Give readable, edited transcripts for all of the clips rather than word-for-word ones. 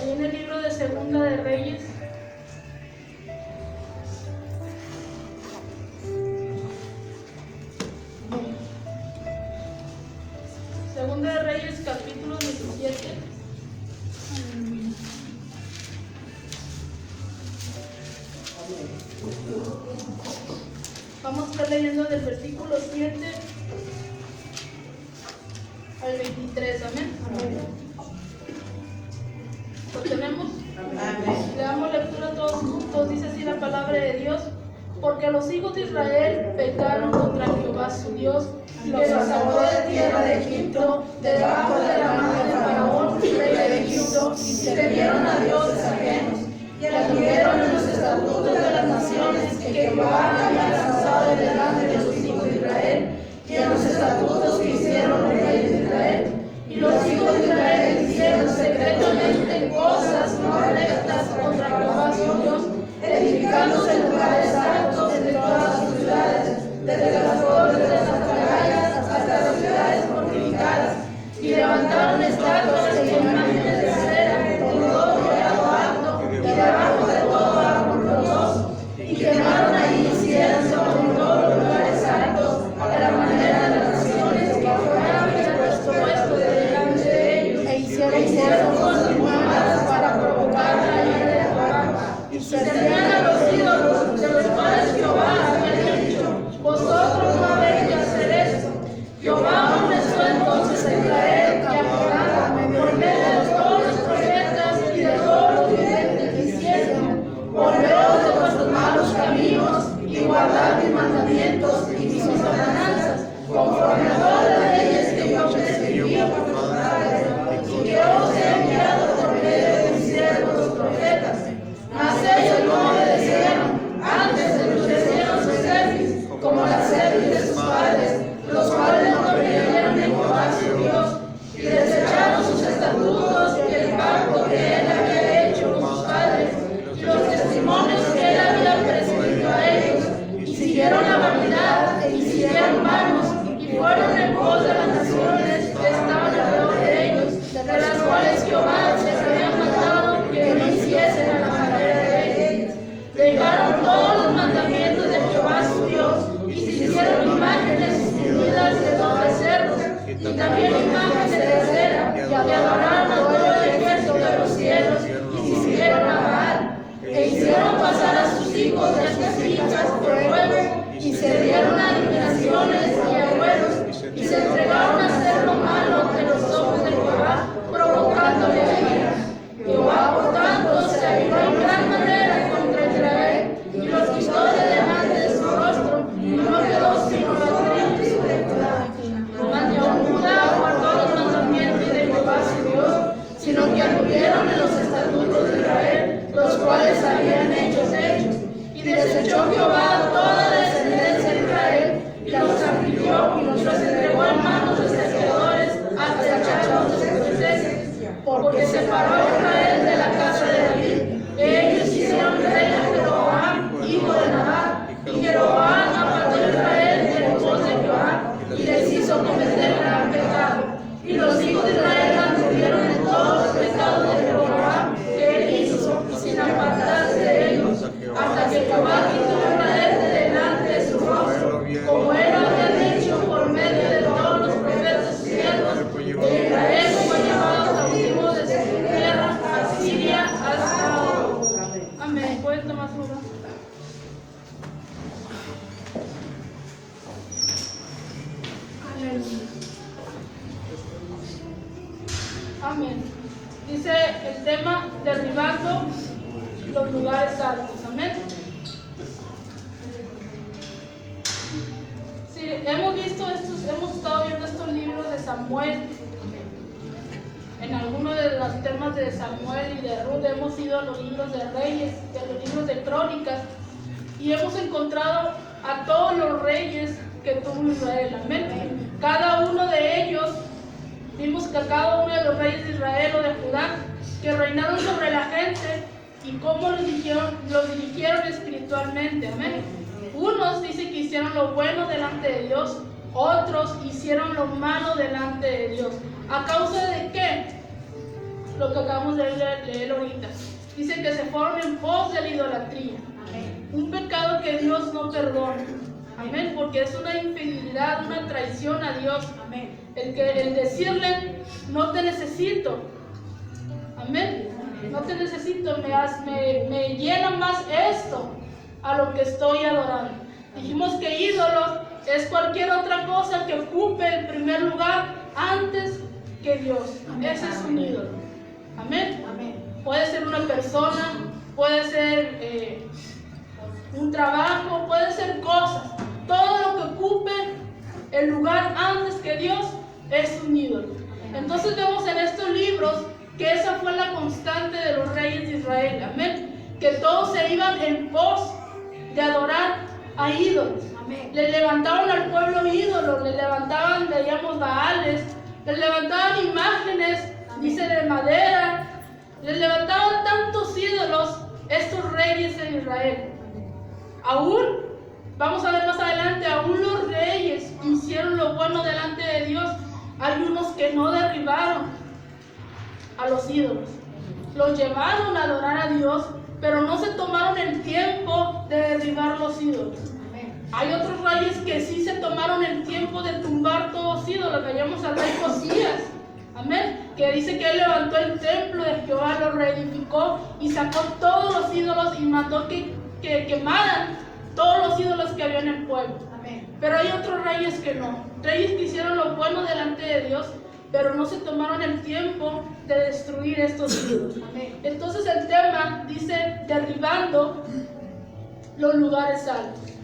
ahí en el libro de Segunda de Reyes. Segunda de Reyes, capítulo 17. Vamos a estar leyendo del versículo 7 al 23. Amén. ¿Lo tenemos? Le damos lectura todos juntos. Dice así la palabra de Dios: porque los hijos de Israel pecaron contra Jehová su Dios, que los sacó de tierra de Egipto, debajo de la mano de Faraón, rey de Egipto, y sirvieron a dioses ajenos, y anduvieron en los estatutos de las naciones que Jehová había lanzado de delante de los hijos de Israel, y en los estatutos que hicieron los reyes de Israel. Y los hijos de Israel hicieron secretamente cosas no rectas contra Jehová su Dios, edificándose en lugares altos de todas sus ciudades, desde las torres de las atalayas hasta las ciudades fortificadas, y levantaron estatuas e imágenes de cera con todo collado alto y debajo de todo árbol frondoso, y quemaron allí incienso en todos los lugares altos, a la manera de las naciones que Jehová había puesto delante de ellos, e hicieron cosas muy malas para provocar la ira de Jehová, y servían a los ídolos de los cuales Jehová había dicho: vosotros no habéis de hacer esto. Jehová amonestó entonces a Israel y a Judá por medio de todos los profetas y de todos los videntes que hicieron: volveos de vuestros malos caminos y guardad mis mandamientos y mis ordenanzas, conforme a todas las leyes que yo prescribí a vuestros padres, y que os he enviado por medio de mis siervos los profetas. Mas ellos no obedecieron, antes endurecieron sus cerviz, como la cerviz de sus padres, los cuales no creyeron en Jehová su Dios, y desecharon sus estatutos y el pacto que él había hecho con sus padres, y los testimonios que él había prescrito a ellos, y siguieron la vanidad e hicieron vanos, y fueron en pos de las naciones que estaban alrededor de ellos, de las cuales Jehová les había mandado que no hiciesen a la manera de ellos. Dejaron todos los mandamientos de Jehová su Dios, y se hicieron imágenes unidas de dos becerros, y también imágenes de cera, y adoraron a todo el ejército de los cielos, y se hicieron a Baal, e hicieron pasar a sus hijos y a sus hijas por fuego, y se dieron a adivinaciones y agüeros, y se entregaron a hacer lo malo ante los ojos de Jehová, provocándole a ira. Jehová, por tanto, se airó en gran manera contra Israel, y los quitó de delante de su rostro, y no quedó sino la tribu de Judá. Mas ni aun Judá guardó los mandamientos de Jehová su Dios, sino que anduvieron en los estatutos de Israel, los cuales habían hecho ellos. Y desechó Jehová toda la descendencia de Israel, y los afligió, y los entregó en manos de saqueadores hasta echarlos de sus veces, porque separó a Israel de la casa de David. Ellos hicieron rey a Jeroboam, hijo de Nabat, y Jeroboam apartó a Israel de pos de Jehová, y les hizo cometer gran pecado. Y los hijos de Israel anduvieron en todos los pecados de Jeroboam que él hizo, sin apartarse de ellos, hasta que Jehová quitó a Israel de delante de su rostro, como él había dicho por medio de todos los profetas siervos, que Israel fue llevado cautivo de su tierra a Siria hasta ahora. Amén. ¿Puedes tomar su lugar? Amén. Dice el tema: derribando los lugares altos. Amén. Sí, hemos estado viendo estos libros de Samuel. En algunos de los temas de Samuel y de Ruth hemos ido a los libros de Reyes, a los libros de Crónicas, y hemos encontrado a todos los reyes que tuvo Israel. Amén. Cada uno de ellos, vimos que a cada uno de los reyes de Israel o de Judá, que reinaron sobre la gente y cómo los dirigieron espiritualmente. Amén. Unos dicen que hicieron lo bueno delante de Dios, otros hicieron lo malo delante de Dios. ¿A causa de qué? lo que acabamos de leer ahorita. Dice que se fueron en pos de la idolatría. Amén. Un pecado que Dios no perdona. Amén. Porque es una infidelidad, una traición a Dios. Amén. El decirle, no te necesito. Amén. No te necesito, me llena más esto a lo que estoy adorando. Dijimos que ídolos es cualquier otra cosa que ocupe el primer lugar antes que Dios. Amén. Ese es un ídolo. Amén. Amén. Puede ser una persona, puede ser un trabajo, puede ser cosas. Todo lo que ocupe el lugar antes que Dios es un ídolo. Entonces vemos en estos libros que esa fue la constante de los reyes de Israel. Amén. Que todos se iban en pos de adorar a ídolos. Amén. Le levantaban al pueblo ídolos, le levantaban, veíamos Baales, le levantaban imágenes, dice, de madera, le levantaban tantos ídolos estos reyes de Israel. Aún, vamos a ver más adelante, aún los reyes hicieron lo bueno delante de Dios. Hay unos que no derribaron a los ídolos, los llevaron a adorar a Dios, pero no se tomaron el tiempo de derribar los ídolos. Hay otros reyes que sí se tomaron el tiempo de tumbar todos los ídolos. Veíamos al rey Josías, amén, que dice que él levantó el templo de Jehová, lo reedificó y sacó todos los ídolos y mandó que quemaran todos los ídolos que había en el pueblo. Amén. Pero hay otros reyes que no, reyes que hicieron lo bueno delante de Dios, pero no se tomaron el tiempo de destruir estos ídolos. Amén. Entonces el tema dice, derribando los lugares altos.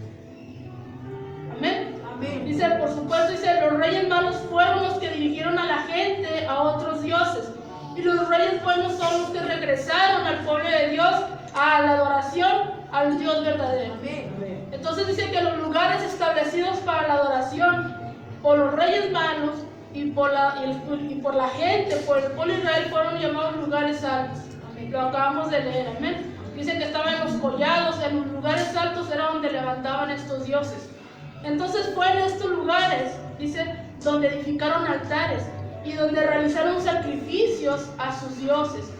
Amén. Amén. Dice, por supuesto, dice, los reyes malos fueron los que dirigieron a la gente a otros dioses. Y los reyes buenos son los que regresaron al pueblo de Dios a la adoración al Dios verdadero. Amén. Entonces dice que los lugares establecidos para la adoración por los reyes malos y por la gente, por el pueblo de Israel, fueron llamados lugares altos. Amén. Lo acabamos de leer. Amén. Dice que estaban en los collados, en los lugares altos era donde levantaban estos dioses. Entonces fue en estos lugares, dice, donde edificaron altares y donde realizaron sacrificios a sus dioses,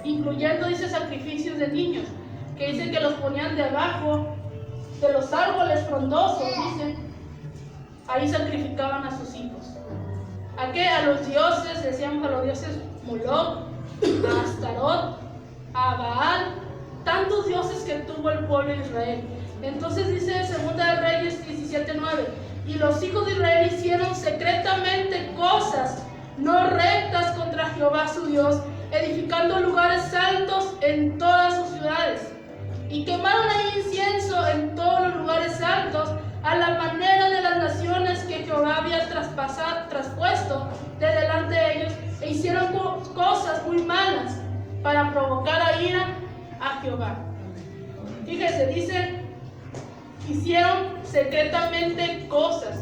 incluyendo, dice, sacrificios de niños, que dice que los ponían debajo de los árboles frondosos, dice, ahí sacrificaban a sus hijos. ¿A qué? A los dioses, decíamos a los dioses Moloch, a Astarot, a Baal, tantos dioses que tuvo el pueblo de Israel. Entonces dice Segunda de Reyes 17:9, y los hijos de Israel hicieron secretamente cosas no rectas contra Jehová su Dios, edificando lugares altos en todas sus ciudades, y quemaron ahí incienso en todos los lugares altos, a la manera de las naciones que Jehová había traspuesto de delante de ellos, e hicieron cosas muy malas para provocar a ira a Jehová. Fíjese, dice, hicieron secretamente cosas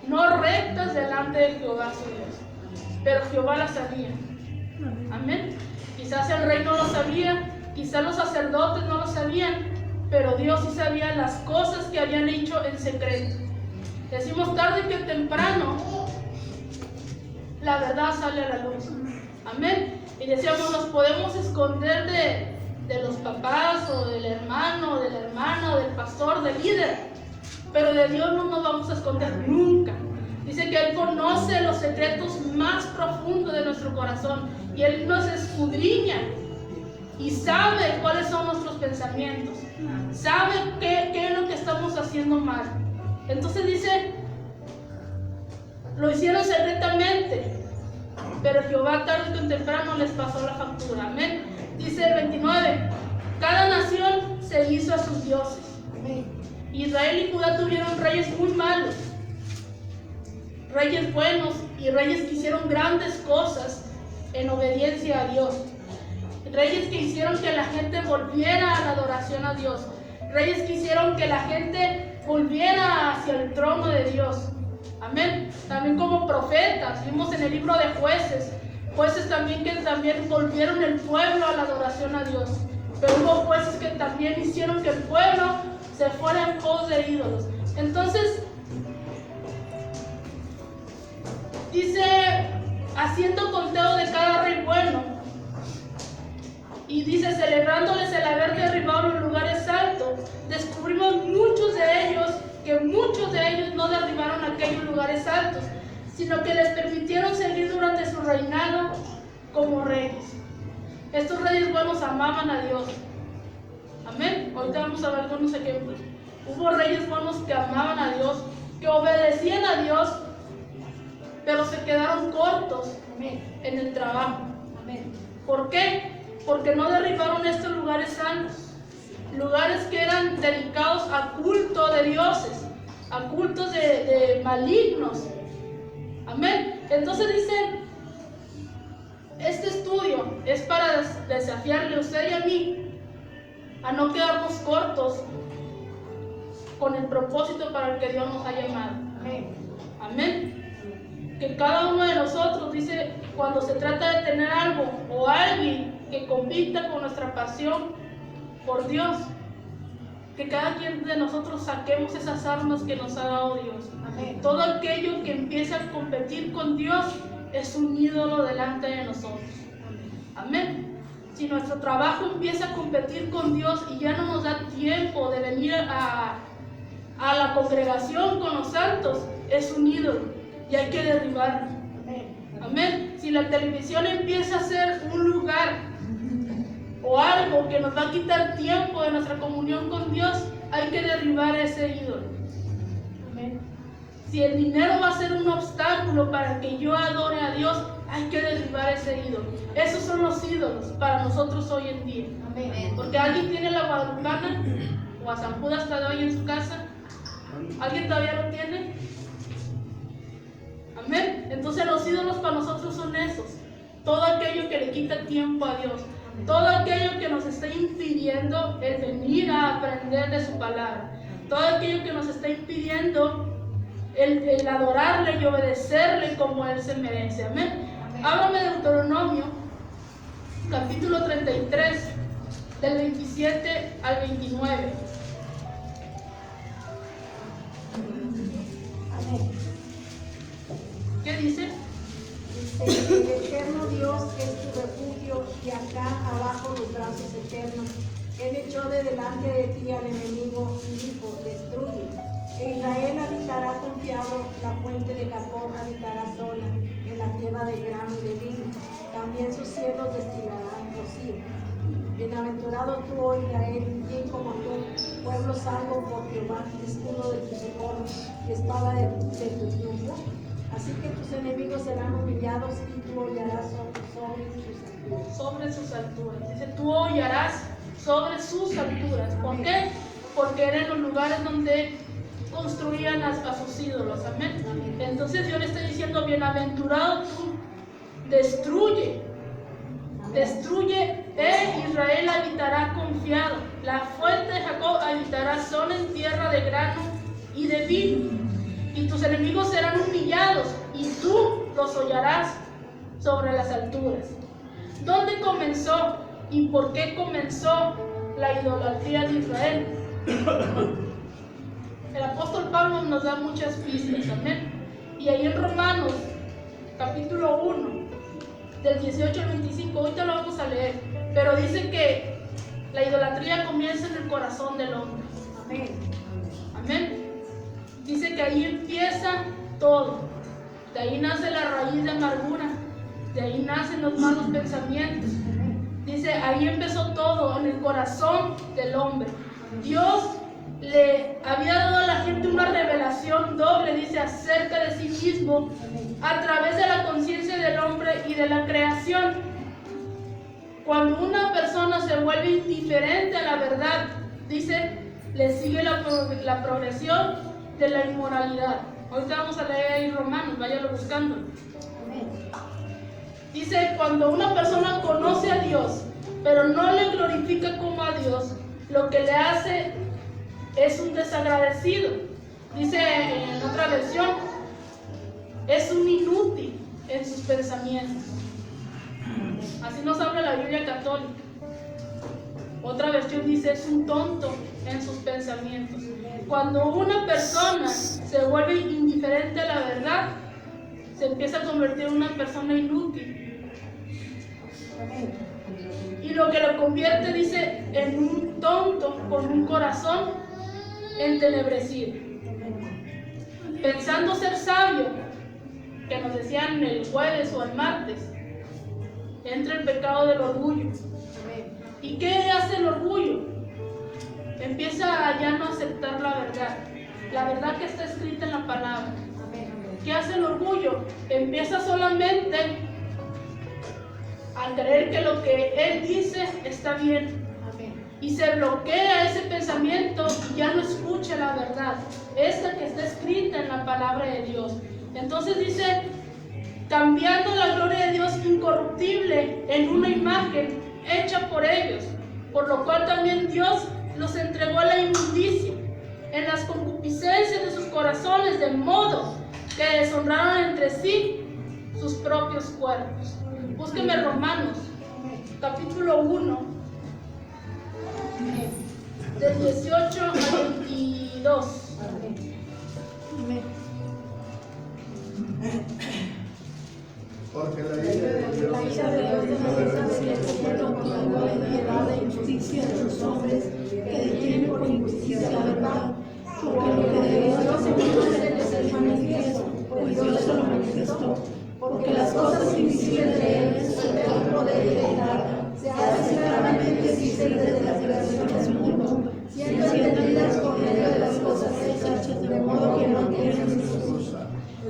no rectas delante de Jehová su Dios, pero Jehová las sabía. Amén. Quizás el rey no lo sabía, quizás los sacerdotes no lo sabían, pero Dios sí sabía las cosas que habían hecho en secreto. Decimos, tarde que temprano la verdad sale a la luz. Amén. Y decíamos, nos podemos esconder de los papás o del hermano o de la hermana o del pastor, del líder, pero de Dios no nos vamos a esconder nunca. Dice que Él conoce los secretos más profundos de nuestro corazón y Él nos escudriña y sabe cuáles son nuestros pensamientos, sabe qué es lo que estamos haciendo mal. Entonces dice, lo hicieron secretamente, pero Jehová tarde o temprano les pasó la factura. Amén. Dice el 29, cada nación se hizo a sus dioses. Israel y Judá tuvieron reyes muy malos, reyes buenos y reyes que hicieron grandes cosas en obediencia a Dios. Reyes que hicieron que la gente volviera a la adoración a Dios. Reyes que hicieron que la gente volviera hacia el trono de Dios. Amén. También como profetas, vimos en el libro de jueces también que también volvieron el pueblo a la adoración a Dios. Pero hubo jueces que también hicieron que el pueblo se fuera en pos de ídolos. Entonces, dice, haciendo conteo de cada rey bueno. Y dice, celebrándoles el haber derribado los lugares altos, descubrimos que muchos de ellos no derribaron aquellos lugares altos, sino que les permitieron seguir durante su reinado como reyes. Estos reyes buenos amaban a Dios. Amén. Ahorita vamos a ver algunos ejemplos. Hubo reyes buenos que amaban a Dios, que obedecían a Dios, pero se quedaron cortos en el trabajo. ¿Por qué? Porque no derribaron estos lugares santos, lugares que eran dedicados a culto de dioses, a cultos de malignos. Amén. Entonces dice, este estudio es para desafiarle a usted y a mí a no quedarnos cortos con el propósito para el que Dios nos ha llamado. Amén. Que cada uno de nosotros, dice, cuando se trata de tener algo o alguien que compita con nuestra pasión por Dios, que cada quien de nosotros saquemos esas armas que nos ha dado Dios. Amén. Todo aquello que empieza a competir con Dios es un ídolo delante de nosotros. Amén. Si nuestro trabajo empieza a competir con Dios y ya no nos da tiempo de venir a la congregación con los santos, es un ídolo y hay que derribarlo. Amén. Si la televisión empieza a ser un lugar o algo que nos va a quitar tiempo de nuestra comunión con Dios, hay que derribar ese ídolo. Amén. Si el dinero va a ser un obstáculo para que yo adore a Dios, hay que derribar ese ídolo. Esos son los ídolos para nosotros hoy en día. Amén. Porque alguien tiene la guadalupana o a San Judas Tadeo en su casa. ¿Alguien todavía lo tiene? Amén. Entonces los ídolos para nosotros son esos. Todo aquello que le quita tiempo a Dios. Todo aquello que nos está impidiendo el venir a aprender de su palabra. Todo aquello que nos está impidiendo el adorarle y obedecerle como Él se merece. Amén. Ábrame Deuteronomio, capítulo 33, del 27 al 29. Amén. ¿Qué dice? Dice, el eterno Dios es tu refugio y acá abajo los brazos eternos. Él echó de delante de ti al enemigo y dijo, destruye. E Israel habitará confiado, la fuente de Jacob habitará sola, en la tierra de grano y de vino. También sus cielos destilarán rocío. Bienaventurado tú, oh Israel, quien como tú, pueblo salvo por Jehová, escudo de tus socorros y espada de tu triunfo. Así que tus enemigos serán humillados y tú hollarás sobre sus alturas. Sobre sus alturas. Dice, tú hollarás sobre sus alturas. ¿Por qué? Porque eran los lugares donde construían a sus ídolos. Amén. Entonces Dios le está diciendo, bienaventurado tú, destruye. Destruye, Israel habitará confiado. La fuente de Jacob habitará sola en tierra de grano y de vino. Y tus enemigos serán humillados, y tú los hollarás sobre las alturas. ¿Dónde comenzó y por qué comenzó la idolatría de Israel? El apóstol Pablo nos da muchas pistas, amén. Y ahí en Romanos, capítulo 1, del 18 al 25, ahorita lo vamos a leer, pero dice que la idolatría comienza en el corazón del hombre. Amén. Amén. Dice que ahí empieza todo. De ahí nace la raíz de amargura. De ahí nacen los malos pensamientos. Dice, ahí empezó todo, en el corazón del hombre. Dios le había dado a la gente una revelación doble, dice, acerca de sí mismo, a través de la conciencia del hombre y de la creación. Cuando una persona se vuelve indiferente a la verdad, dice, le sigue la progresión de la inmoralidad. Ahorita vamos a leer ahí Romanos, váyalo buscando. Dice, cuando una persona conoce a Dios, pero no le glorifica como a Dios, lo que le hace es un desagradecido. Dice en otra versión, es un inútil en sus pensamientos. Así nos habla la Biblia católica. Otra versión dice, es un tonto en sus pensamientos. Cuando una persona se vuelve indiferente a la verdad, se empieza a convertir en una persona inútil. Y lo que lo convierte, dice, en un tonto con un corazón entenebrecido. Pensando ser sabio, que nos decían el jueves o el martes, entra el pecado del orgullo. ¿Y qué hace el orgullo? Empieza a ya no aceptar la verdad que está escrita en la palabra. ¿Qué hace el orgullo? Empieza solamente a creer que lo que él dice está bien. Y se bloquea ese pensamiento y ya no escucha la verdad, esta que está escrita en la palabra de Dios. Entonces dice, cambiando la gloria de Dios incorruptible en una imagen hecha por ellos, por lo cual también Dios los entregó a la inmundicia en las concupiscencias de sus corazones, de modo que deshonraron entre sí sus propios cuerpos. Búsqueme Romanos, capítulo 1, del 18 al 22. Porque la ira de Dios es piedad e injusticia de los hombres que detienen por injusticia la verdad, porque lo que de Dios no se conoce es el manifiesto, pues Dios se lo manifestó, porque las cosas invisibles de Él, su eterno poder y deidad, se hacen claramente visibles desde la creación del mundo, siendo entendidas por medio de las cosas hechas, de modo que no tienen excusa.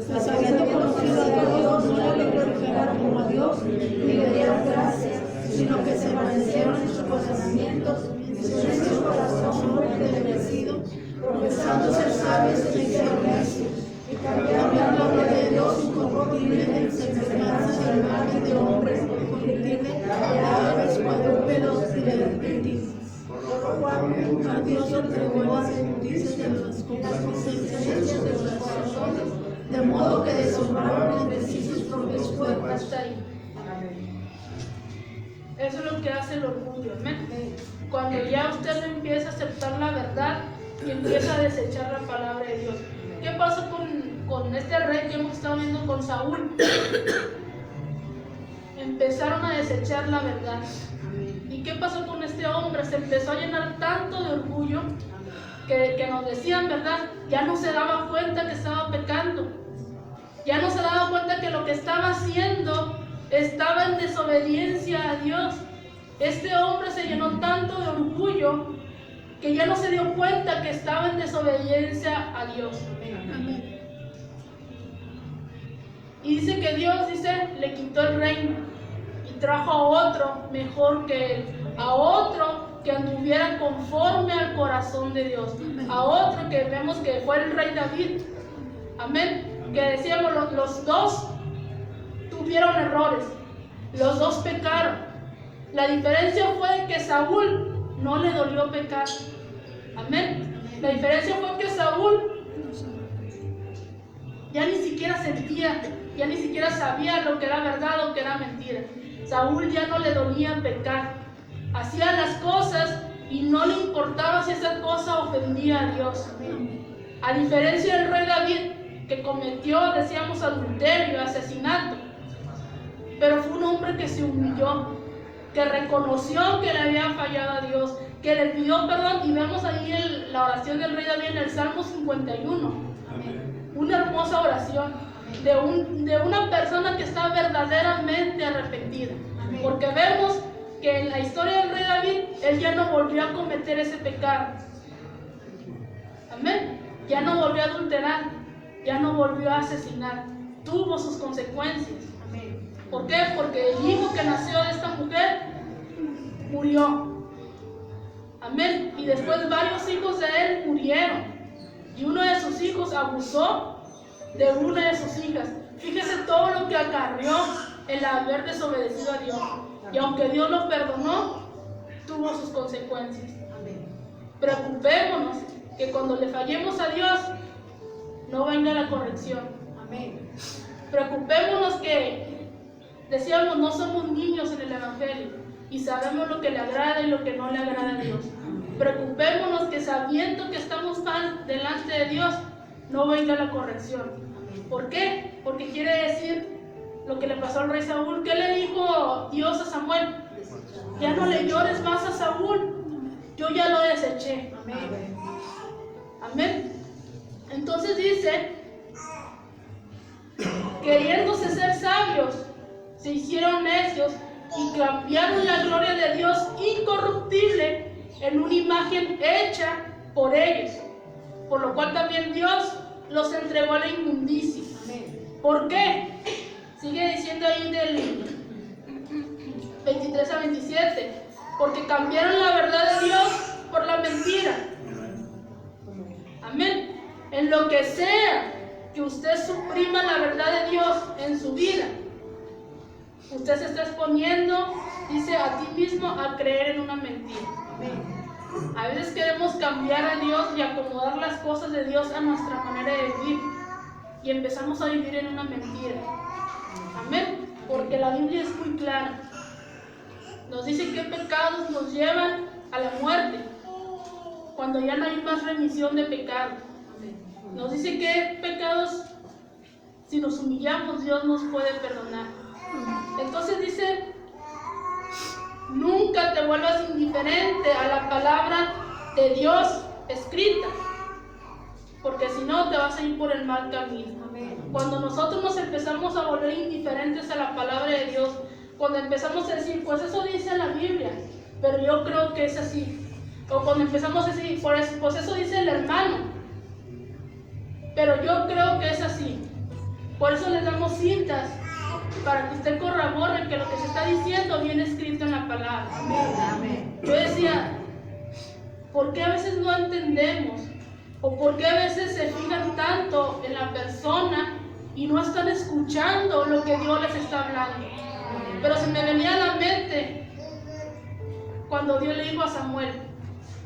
Pues habiendo conocido a Dios, no le glorificaron como a Dios, ni le dieron gracias, sino que se envanecieron en sus razonamientos, y su corazón fue entenebrecido, profesando ser sabios se hicieron necios, y cambiaron la gloria de Dios incorruptible en semejanza de la imagen de hombres corruptibles, de aves, cuadrúpedos y de reptiles. Por lo cual a Dios le entregó las inmundicias de las concupiscencias de los corazones, de modo que deshonraron entre sí sus propios cuerpos. Hasta ahí. Eso es lo que hace el orgullo, amén. Cuando ya usted no empieza a aceptar la verdad y empieza a desechar la palabra de Dios. ¿Qué pasó con este rey que hemos estado viendo con Saúl? Empezaron a desechar la verdad. ¿Y qué pasó con este hombre? Se empezó a llenar tanto de orgullo que nos decían, ¿verdad? Ya no se daba cuenta que estaba pecando. Ya no se daba cuenta que lo que estaba haciendo estaba en desobediencia a Dios. Este hombre se llenó tanto de orgullo que ya no se dio cuenta que estaba en desobediencia a Dios. Amén. Y dice que Dios, le quitó el reino y trajo a otro mejor que él, a otro que anduviera conforme al corazón de Dios, a otro que vemos que fue el rey David. Amén. Que decíamos, los dos tuvieron errores, los dos pecaron. La diferencia fue que Saúl no le dolió pecar. Amén. La diferencia fue que Saúl ya ni siquiera sentía, ya ni siquiera sabía lo que era verdad o que era mentira. Saúl ya no le dolía pecar. Hacía las cosas y no le importaba si esa cosa ofendía a Dios. A diferencia del rey David, que cometió, decíamos, adulterio, asesinato, pero fue un hombre que se humilló, que reconoció que le había fallado a Dios, que le pidió perdón, y vemos ahí la oración del rey David en el Salmo 51. Una hermosa oración de una persona que está verdaderamente arrepentida, porque vemos que en la historia del rey David, él ya no volvió a cometer ese pecado. Amén. Ya no volvió a adulterar, ya no volvió a asesinar, tuvo sus consecuencias. ¿Por qué? Porque el hijo que nació de esta mujer murió. Amén. Y después varios hijos de él murieron. Y uno de sus hijos abusó de una de sus hijas. Fíjese todo lo que acarreó el haber desobedecido a Dios. Y aunque Dios lo perdonó, tuvo sus consecuencias. Preocupémonos que cuando le fallemos a Dios, no venga la corrección. Amén. Preocupémonos que, decíamos, no somos niños en el Evangelio y sabemos lo que le agrada y lo que no le agrada a Dios. Preocupémonos que sabiendo que estamos mal delante de Dios, no venga la corrección. ¿Por qué? Porque quiere decir lo que le pasó al rey Saúl. ¿Qué le dijo Dios a Samuel? Ya no le llores más a Saúl, yo ya lo deseché. Amén. Entonces dice, queriéndose ser sabios, se hicieron necios y cambiaron la gloria de Dios incorruptible en una imagen hecha por ellos, por lo cual también Dios los entregó a la inmundicia. ¿Por qué? Sigue diciendo ahí del 23 a 27, porque cambiaron la verdad de Dios por la mentira. Amén. En lo que sea que usted suprima la verdad de Dios en su vida, usted se está exponiendo, dice, a ti mismo a creer en una mentira. A veces queremos cambiar a Dios y acomodar las cosas de Dios a nuestra manera de vivir, y empezamos a vivir en una mentira. Amén. Porque la Biblia es muy clara. Nos dice qué pecados nos llevan a la muerte, cuando ya no hay más remisión de pecado. Nos dice qué pecados, si nos humillamos, Dios nos puede perdonar. Entonces dice, nunca te vuelvas indiferente a la palabra de Dios escrita, porque si no te vas a ir por el mal camino. Cuando nosotros nos empezamos a volver indiferentes a la palabra de Dios, cuando empezamos a decir, pues eso dice la Biblia, pero yo creo que es así, o cuando empezamos a decir, pues eso dice el hermano, pero yo creo que es así. Por eso les damos cintas, para que usted corrobore que lo que se está diciendo viene escrito en la palabra. Yo decía, ¿por qué a veces no entendemos? ¿O por qué a veces se fijan tanto en la persona y no están escuchando lo que Dios les está hablando? Pero se me venía a la mente cuando Dios le dijo a Samuel,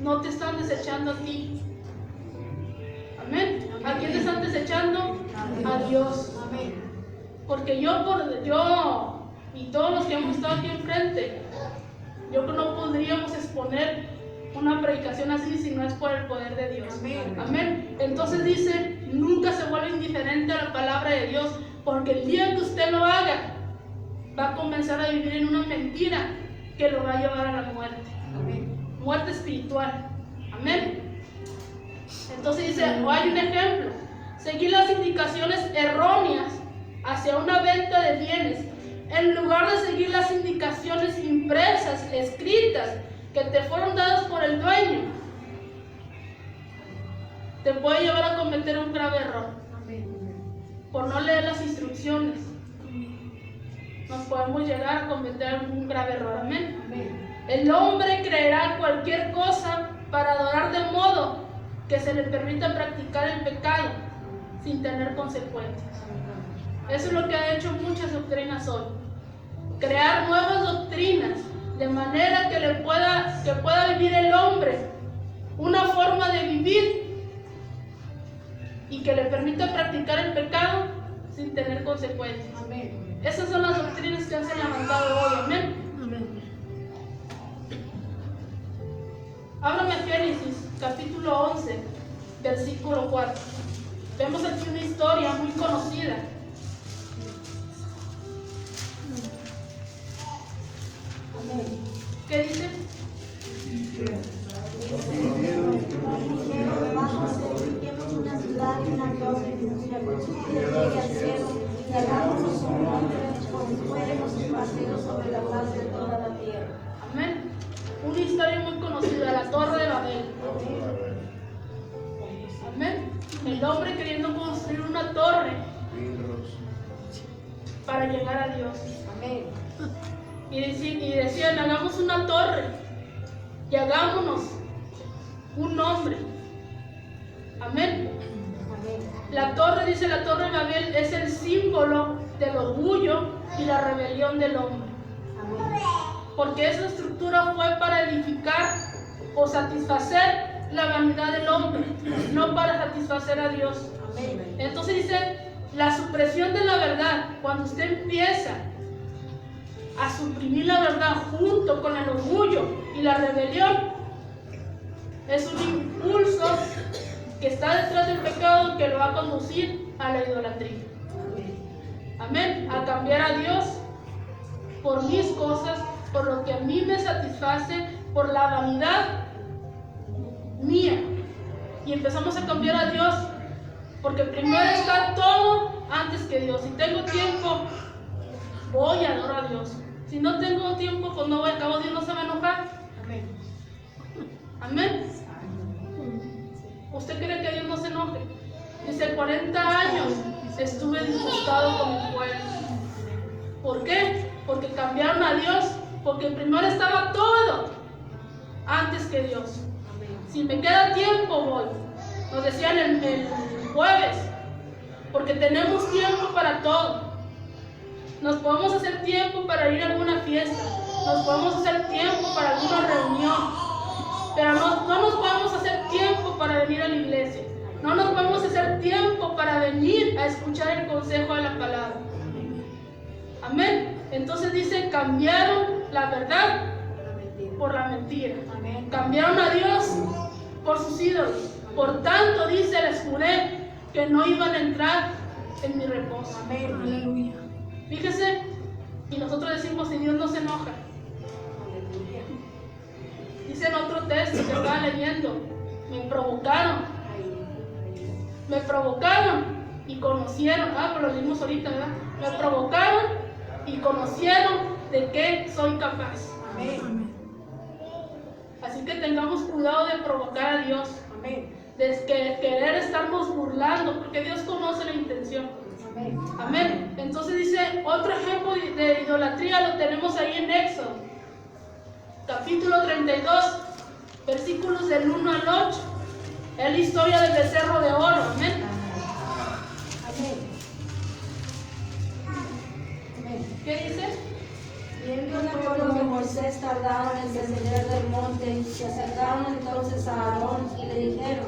no te están desechando a ti. Amén. ¿A quién te están desechando? A Dios. Porque yo y todos los que hemos estado aquí enfrente, yo creo que no podríamos exponer una predicación así si no es por el poder de Dios. Amén. Entonces dice, nunca se vuelve indiferente a la palabra de Dios, porque el día que usted lo haga, va a comenzar a vivir en una mentira que lo va a llevar a la muerte. Muerte espiritual. Amén. Entonces dice, o hay un ejemplo, seguir las indicaciones erróneas hacia una venta de bienes, en lugar de seguir las indicaciones impresas, escritas, que te fueron dadas por el dueño, te puede llevar a cometer un grave error. Por no leer las instrucciones, nos podemos llegar a cometer un grave error. Amén. El hombre creerá cualquier cosa para adorar, de modo que se le permita practicar el pecado sin tener consecuencias. Eso es lo que han hecho muchas doctrinas hoy. Crear nuevas doctrinas de manera que pueda vivir el hombre una forma de vivir y que le permita practicar el pecado sin tener consecuencias. Esas son las doctrinas que han sido levantadas hoy. Amén. Ábrame a Génesis, capítulo 11, versículo 4. Vemos aquí una historia muy conocida. ¿Qué dice? Vamos a una ciudad y una torre cuya construcción llegue al cielo, y hagámonos un nombre como fuéramos esparcidos sobre la faz de toda la tierra. Amén. Una historia muy conocida, la Torre de Babel. Amén. El hombre queriendo construir una torre para llegar a Dios. Amén. Y decían, hagamos una torre y hagámonos un nombre. Amén. La torre, dice la Torre de Babel, es el símbolo del orgullo y la rebelión del hombre. Porque esa estructura fue para edificar o satisfacer la vanidad del hombre, no para satisfacer a Dios. Entonces dice, la supresión de la verdad, cuando usted empieza a suprimir la verdad junto con el orgullo y la rebelión, es un impulso que está detrás del pecado que lo va a conducir a la idolatría. Amén. A cambiar a Dios por mis cosas, por lo que a mí me satisface, por la vanidad mía. Y empezamos a cambiar a Dios, porque primero está todo antes que Dios. Si tengo tiempo, voy a adorar a Dios. Si no tengo tiempo, pues no voy a cabo, Dios no se va a enojar. Amén. Amén. ¿Usted cree que Dios no se enoje? Dice, 40 años estuve disgustado con mi pueblo. ¿Por qué? Porque cambiaron a Dios, porque primero estaba todo antes que Dios. Si me queda tiempo, voy. Nos decían el jueves, porque tenemos tiempo para todo. Nos podemos hacer tiempo para ir a alguna fiesta, nos podemos hacer tiempo para alguna reunión, pero no nos podemos hacer tiempo para venir a la iglesia. No nos podemos hacer tiempo para venir a escuchar el consejo de la palabra. Amén. Entonces dice, cambiaron la verdad por la mentira. Cambiaron a Dios por sus ídolos. Por tanto, dice, les juré que no iban a entrar en mi reposo. Amén. Aleluya. Fíjese, y nosotros decimos, si Dios no se enoja. Dice en otro texto que estaba leyendo, me provocaron y conocieron, pero lo leímos ahorita, ¿verdad? Me provocaron y conocieron de qué soy capaz. Amén. Así que tengamos cuidado de provocar a Dios, Amén. de querer estarnos burlando, porque Dios conoce la intención. Amén. Amén. Entonces dice, otro ejemplo de idolatría lo tenemos ahí en Éxodo, capítulo 32, versículos del 1 al 8. Es la historia del becerro de oro. Amén. Amén. ¿Qué dice? Viendo el pueblo que Moisés tardaba en descender del monte, se acercaron entonces a Aarón y le dijeron,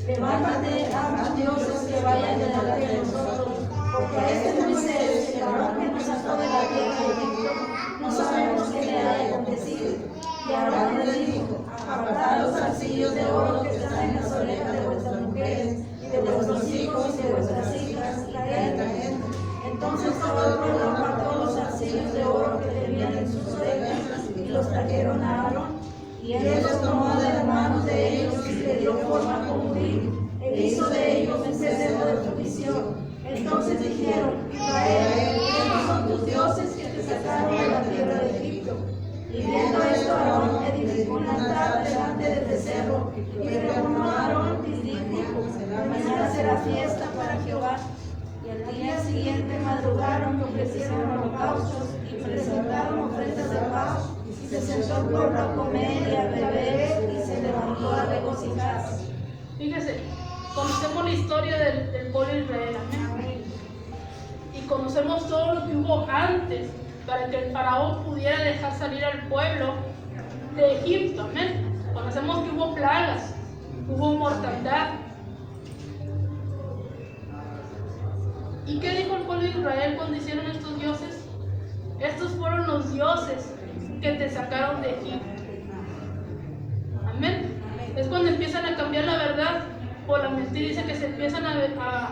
levántate, haz dioses que vayan delante de nosotros, porque este Moisés, el varón que nos sacó de la tierra de Egipto, no sabemos qué le haya acontecido. Y Aarón le dijo, apartad los zarcillos de oro que están en las orejas de vuestras mujeres, de vuestros hijos y de vuestras hijas, y traedlos. Entonces todo el pueblo apartó los zarcillos de oro que tenían en sus orejas y los trajeron a Aarón. Y él los tomó de las manos de ellos y le dio forma como e hizo de ellos un becerro de provisión. Entonces dijeron, Israel, estos son tus dioses que te sacaron de la tierra de Egipto. Y viendo esto, Aarón edificó un altar delante del becerro y pregonó a Aarón y dijo, mañana será fiesta para Jehová. Y al día siguiente madrugaron y ofrecieron holocaustos y presentaron ofrendas de paz. Y se sentó el pueblo a comer y a beber y se levantó a regocijarse. Fíjese, conocemos la historia del pueblo de Israel. Amén. Y conocemos todo lo que hubo antes para que el faraón pudiera dejar salir al pueblo de Egipto. Amén. Conocemos que hubo plagas, hubo mortandad. ¿Y qué dijo el pueblo de Israel cuando hicieron estos dioses? Estos fueron los dioses que te sacaron de Egipto. Amén. Es cuando empiezan a cambiar la verdad por la mentira. Dice que se empiezan a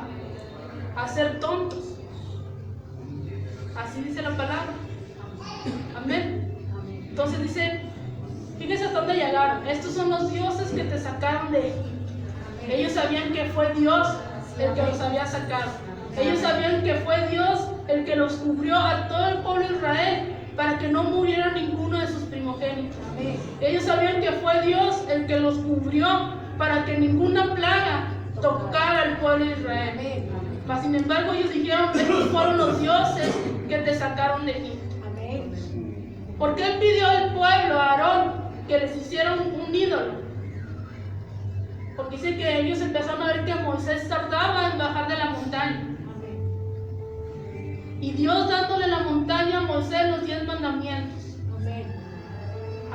hacer tontos. Así dice la palabra. Amén. Entonces dice, fíjense hasta dónde llegaron. Estos son los dioses que te sacaron de Egipto. Ellos sabían que fue Dios el que los había sacado. Ellos sabían que fue Dios el que los cubrió a todo el pueblo de Israel para que no muriera ninguno de sus primogénitos. Ellos sabían que fue Dios el que los cubrió para que ninguna plaga tocara al pueblo de Israel. Mas sin embargo ellos dijeron, estos fueron los dioses que te sacaron de Egipto. ¿Por qué pidió el pueblo a Aarón que les hicieran un ídolo? Porque dice que ellos empezaron a ver que Moisés tardaba en bajar de la montaña. Y Dios dándole la montaña a Moisés los 10 mandamientos.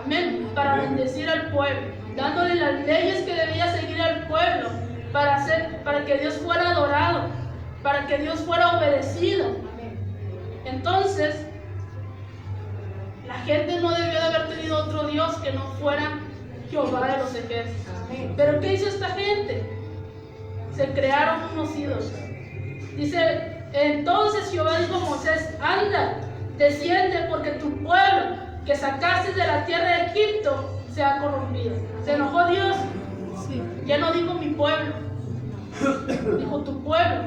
Amén. Para bendecir al pueblo. Dándole las leyes que debía seguir al pueblo. Para que Dios fuera adorado. Para que Dios fuera obedecido. Entonces, la gente no debió de haber tenido otro Dios que no fuera Jehová de los ejércitos. Pero ¿qué hizo esta gente? Se crearon unos ídolos. Dice Entonces Jehová dijo a Moisés: anda, desciende, porque tu pueblo que sacaste de la tierra de Egipto se ha corrompido. ¿Se enojó Dios? Sí. Ya no dijo mi pueblo, dijo tu pueblo,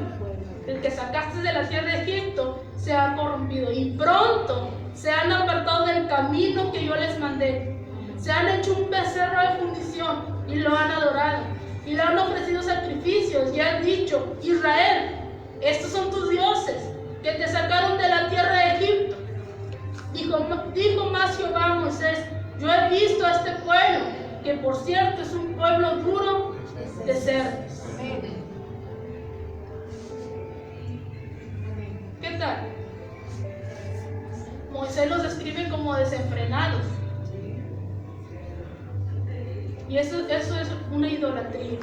el que sacaste de la tierra de Egipto se ha corrompido, y pronto se han apartado del camino que yo les mandé. Se han hecho un becerro de fundición y lo han adorado, y le han ofrecido sacrificios y han dicho: Israel, estos son tus dioses que te sacaron de la tierra de Egipto. Dijo más Jehová a Moisés: yo he visto a este pueblo, que por cierto es un pueblo duro de cerdos. ¿Qué tal? Moisés los describe como desenfrenados. Y eso es una idolatría.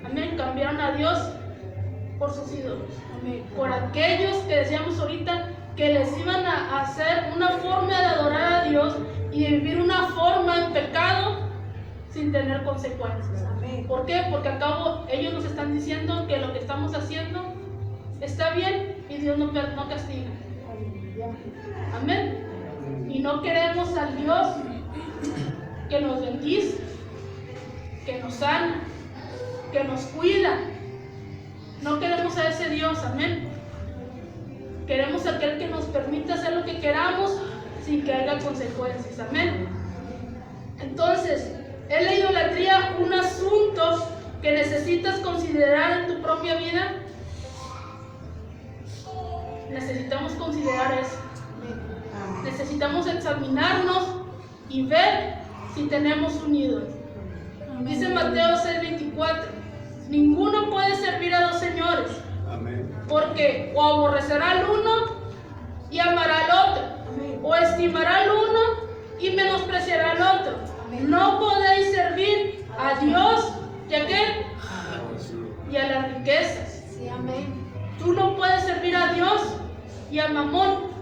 Amén. Cambiaron a Dios por sus ídolos. Amén. Por aquellos que decíamos ahorita que les iban a hacer una forma de adorar a Dios y de vivir una forma en pecado sin tener consecuencias. Amén. ¿Por qué? Porque al cabo ellos nos están diciendo que lo que estamos haciendo está bien y Dios no castiga. Amén. Y no queremos al Dios que nos bendice, que nos sana, que nos cuida. No queremos a ese Dios. Amén. Queremos a aquel que nos permite hacer lo que queramos sin que haya consecuencias. Amén. Entonces, ¿es la idolatría un asunto que necesitas considerar en tu propia vida? Necesitamos considerar eso. Necesitamos examinarnos y ver si tenemos un ídolo. Dice Mateo 6:24: ninguno puede servir a dos señores, porque o aborrecerá al uno y amará al otro, o estimará al uno y menospreciará al otro. No podéis servir a Dios y a qué, y a las riquezas. Sí, amén. Tú no puedes servir a Dios y a Mamón,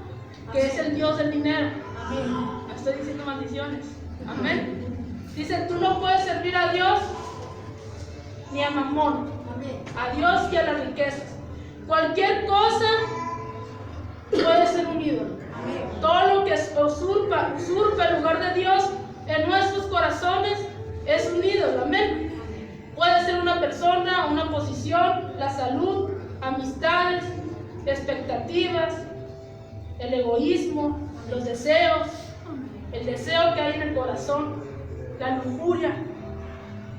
que es el Dios del dinero. Amén. Estoy diciendo maldiciones. Amén. Dice: tú no puedes servir a Dios ni a Mamón, Amén. a Dios y a las riquezas. Cualquier cosa puede ser un ídolo. Amén. Todo lo que usurpa el lugar de Dios en nuestros corazones es un ídolo. Amén. Puede ser una persona, una posición, la salud, amistades, expectativas, el egoísmo, los deseos, el deseo que hay en el corazón, la lujuria.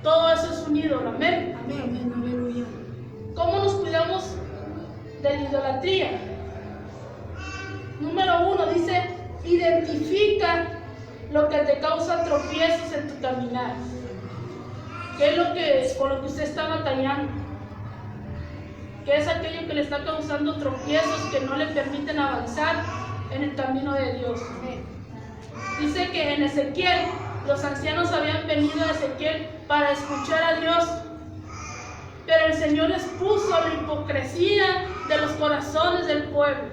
Todo eso es un ídolo. Amén. Amén. Aleluya. ¿Cómo nos cuidamos de la idolatría? Número 1 dice: identifica lo que te causa tropiezos en tu caminar. ¿Qué es con lo que usted está batallando? ¿Qué es aquello que le está causando tropiezos que no le permiten avanzar en el camino de Dios? Dice que en Ezequiel, los ancianos habían venido a Ezequiel para escuchar a Dios, pero el Señor expuso la hipocresía de los corazones del pueblo.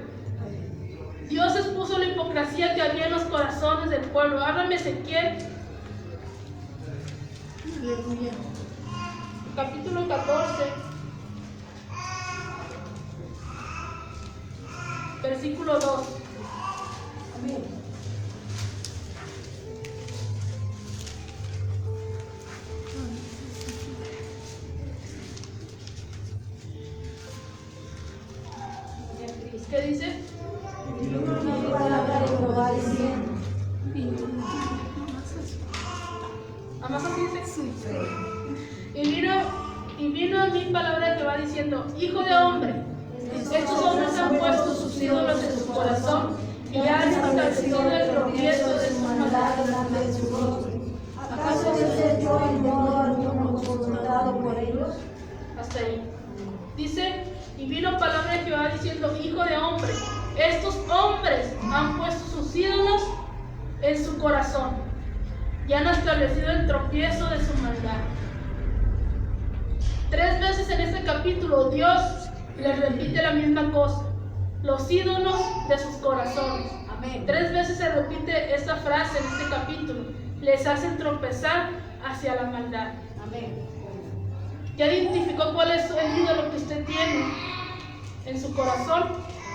Dios expuso la hipocresía que había en los corazones del pueblo. Háblame Ezequiel, Aleluya. capítulo 14, versículo 2. Amén. ¿Qué dice? La palabra de Jehová diciendo: ¿Además así dice? Y vino a mí palabra que va diciendo: hijo de hombre, estos hombres han puesto sus ídolos en su corazón y han establecido el tropiezo de su maldad delante de sus ojos. ¿Acaso he de ser yo en modo alguno confrontado por ellos? Hasta ahí. Dice: y vino palabra de Jehová diciendo: hijo de hombre, estos hombres han puesto sus ídolos en su corazón y han establecido el tropiezo de su maldad. 3 veces en este capítulo Dios les repite la misma cosa: los ídolos de sus corazones. Amén. 3 veces se repite esta frase en este capítulo: les hacen tropezar hacia la maldad. Amén. ¿Ya identificó cuál es el ídolo que usted tiene? en su corazón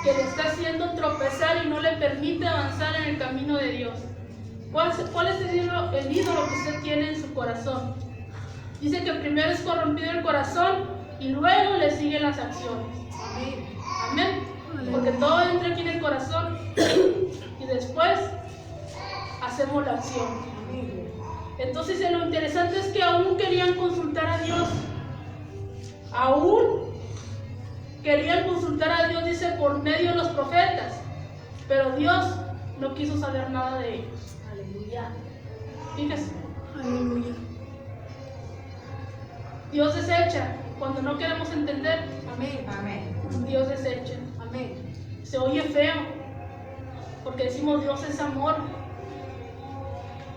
que le está haciendo tropezar y no le permite avanzar en el camino de Dios? ¿Cuál es el ídolo que usted tiene en su corazón? Dice que primero es corrompido el corazón y luego le siguen las acciones. Amén. Porque todo entra aquí en el corazón y después hacemos la acción. Entonces lo interesante es que aún querían consultar a Dios. Aún querían consultar a Dios, dice, por medio de los profetas. Pero Dios no quiso saber nada de ellos. Aleluya. Fíjese. Aleluya. Dios desecha cuando no queremos entender. Amén. Amén. Dios desecha. Amén. Se oye feo, porque decimos Dios es amor,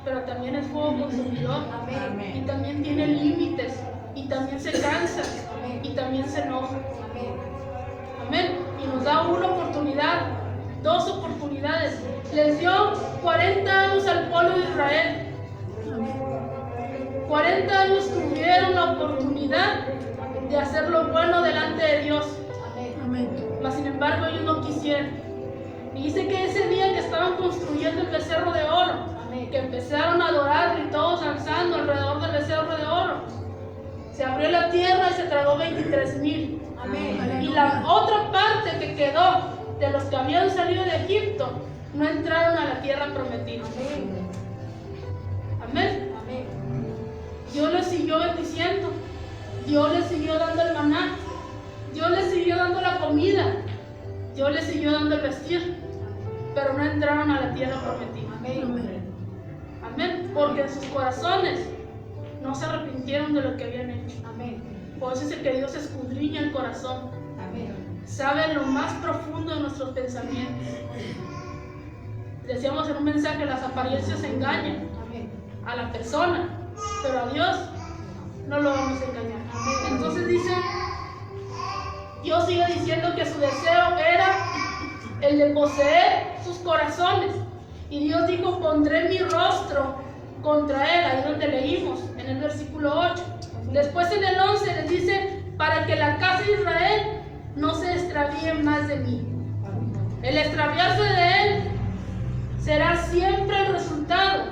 pero también es fuego consumidor. Amén. Y también tiene límites, y también se cansa, Amén. y también se enoja. Amén. Amén. Y nos da una oportunidad, 2 oportunidades. Les dio 40 años al pueblo de Israel. 40 años tuvieron la oportunidad de hacer lo bueno delante de Dios. Amén. Mas sin embargo ellos no quisieron. Y dice que ese día que estaban construyendo el becerro de oro, que empezaron a adorarlo y todos danzando alrededor del becerro de oro, se abrió la tierra y se tragó 23,000. Amén. Y la otra parte que quedó de los que habían salido de Egipto no entraron a la tierra prometida. Amén. Amén. Dios les siguió bendiciendo. Dios les siguió dando el maná. Dios les siguió dando la comida. Dios les siguió dando el vestir. Pero no entraron a la tierra prometida. Amén. Amén. Porque en sus corazones no se arrepintieron de lo que habían hecho. Amén. Por eso dice que Dios escudriña el corazón. Amén. Sabe lo más profundo de nuestros pensamientos. Decíamos en un mensaje, las apariencias engañan Amén. a la persona, pero a Dios no lo vamos a engañar. Entonces dice, Dios sigue diciendo que su deseo era el de poseer sus corazones. Y Dios dijo, pondré mi rostro contra él, ahí donde leímos, en el versículo 8. Después en el 11 les dice, para que la casa de Israel no se extravíe más de mí. El extraviarse de él será siempre el resultado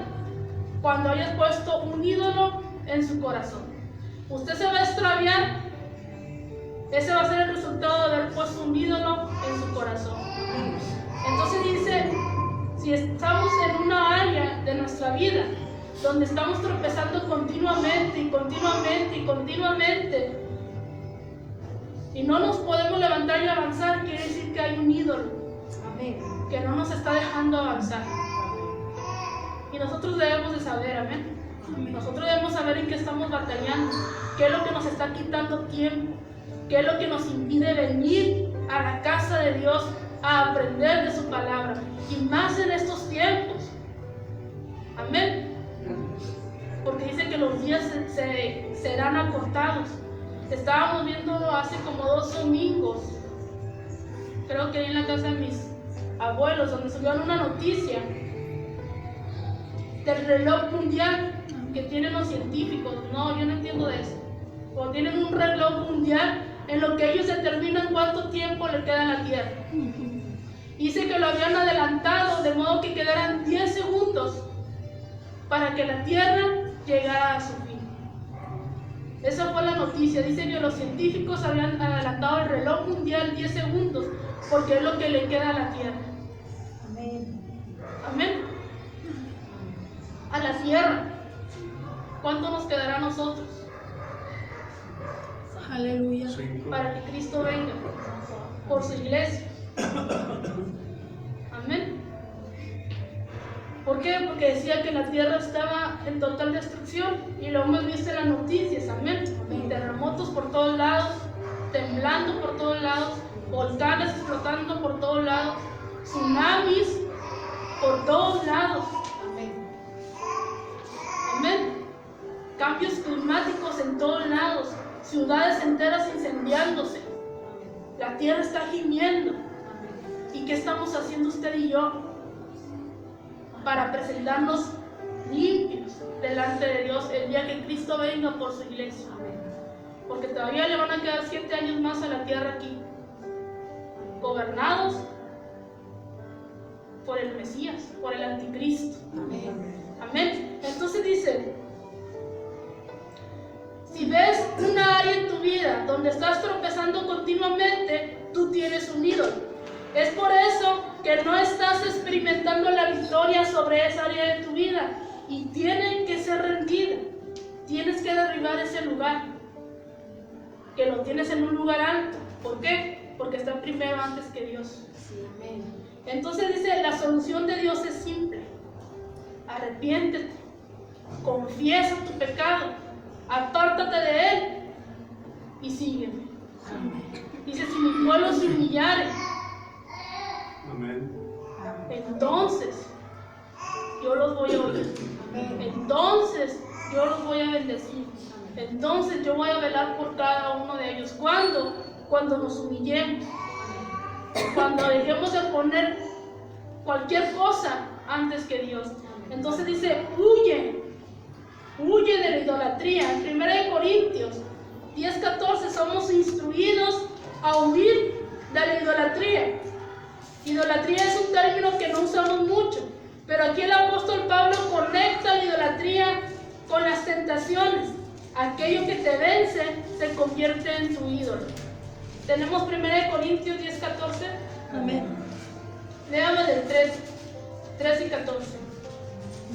cuando hayas puesto un ídolo en su corazón. Usted se va a extraviar, ese va a ser el resultado de haber puesto un ídolo en su corazón. Entonces dice, si estamos en una área de nuestra vida donde estamos tropezando continuamente y continuamente y continuamente y no nos podemos levantar y avanzar, quiere decir que hay un ídolo que no nos está dejando avanzar. Y nosotros debemos de saber, amén. Nosotros debemos saber en qué estamos batallando, qué es lo que nos está quitando tiempo, qué es lo que nos impide venir a la casa de Dios a aprender de su palabra, y más en estos tiempos. Amén. Porque dice que los días serán acortados. Estábamos viendo hace como 2 domingos, creo que ahí en la casa de mis abuelos, donde subieron una noticia del reloj mundial que tienen los científicos. No, yo no entiendo de eso. O tienen un reloj mundial en lo que ellos determinan cuánto tiempo le queda a la Tierra. Dice que lo habían adelantado de modo que quedaran 10 segundos para que la Tierra llegara a su fin. Esa fue la noticia. Dice que los científicos habían adelantado el reloj mundial 10 segundos porque es lo que le queda a la Tierra. Amén. Amén. A la Tierra. ¿Cuánto nos quedará a nosotros? Aleluya. Para que Cristo venga por su iglesia. Amén. ¿Por qué? Porque decía que la tierra estaba en total destrucción y lo hemos visto en las noticias. Amén. Terremotos por todos lados, temblando por todos lados, volcanes explotando por todos lados, tsunamis por todos lados. Amén. Amén. Cambios climáticos en todos lados, ciudades enteras incendiándose. La tierra está gimiendo. ¿Y qué estamos haciendo usted y yo para presentarnos limpios delante de Dios el día que Cristo venga por su iglesia? Porque todavía le van a quedar 7 años más a la tierra aquí. gobernados por el Mesías, por el Anticristo. Amén. Entonces dice, si ves una área en tu vida donde estás tropezando continuamente, tú tienes un ídolo. Es por eso que no estás experimentando la victoria sobre esa área de tu vida y tienen que ser rendida. Tienes que derribar ese lugar, que lo tienes en un lugar alto. ¿Por qué? Porque está primero antes que Dios. Entonces dice, la solución de Dios es simple. Arrepiéntete, confiesa tu pecado, apártate de él y sígueme. Dice, si mi pueblo se humillare, entonces yo los voy a oír. Entonces yo los voy a bendecir. Entonces yo voy a velar por cada uno de ellos. ¿Cuándo? Cuando nos humillemos. Cuando dejemos de poner cualquier cosa antes que Dios. Entonces dice, huye de la idolatría. En 1 Corintios 10:14 somos instruidos a huir de la idolatría. Idolatría es un término que no usamos mucho, pero aquí el apóstol Pablo conecta la idolatría con las tentaciones. Aquello que te vence se convierte en tu ídolo. Tenemos 1 Corintios 10:14. Amén. Léame del 3 y 14.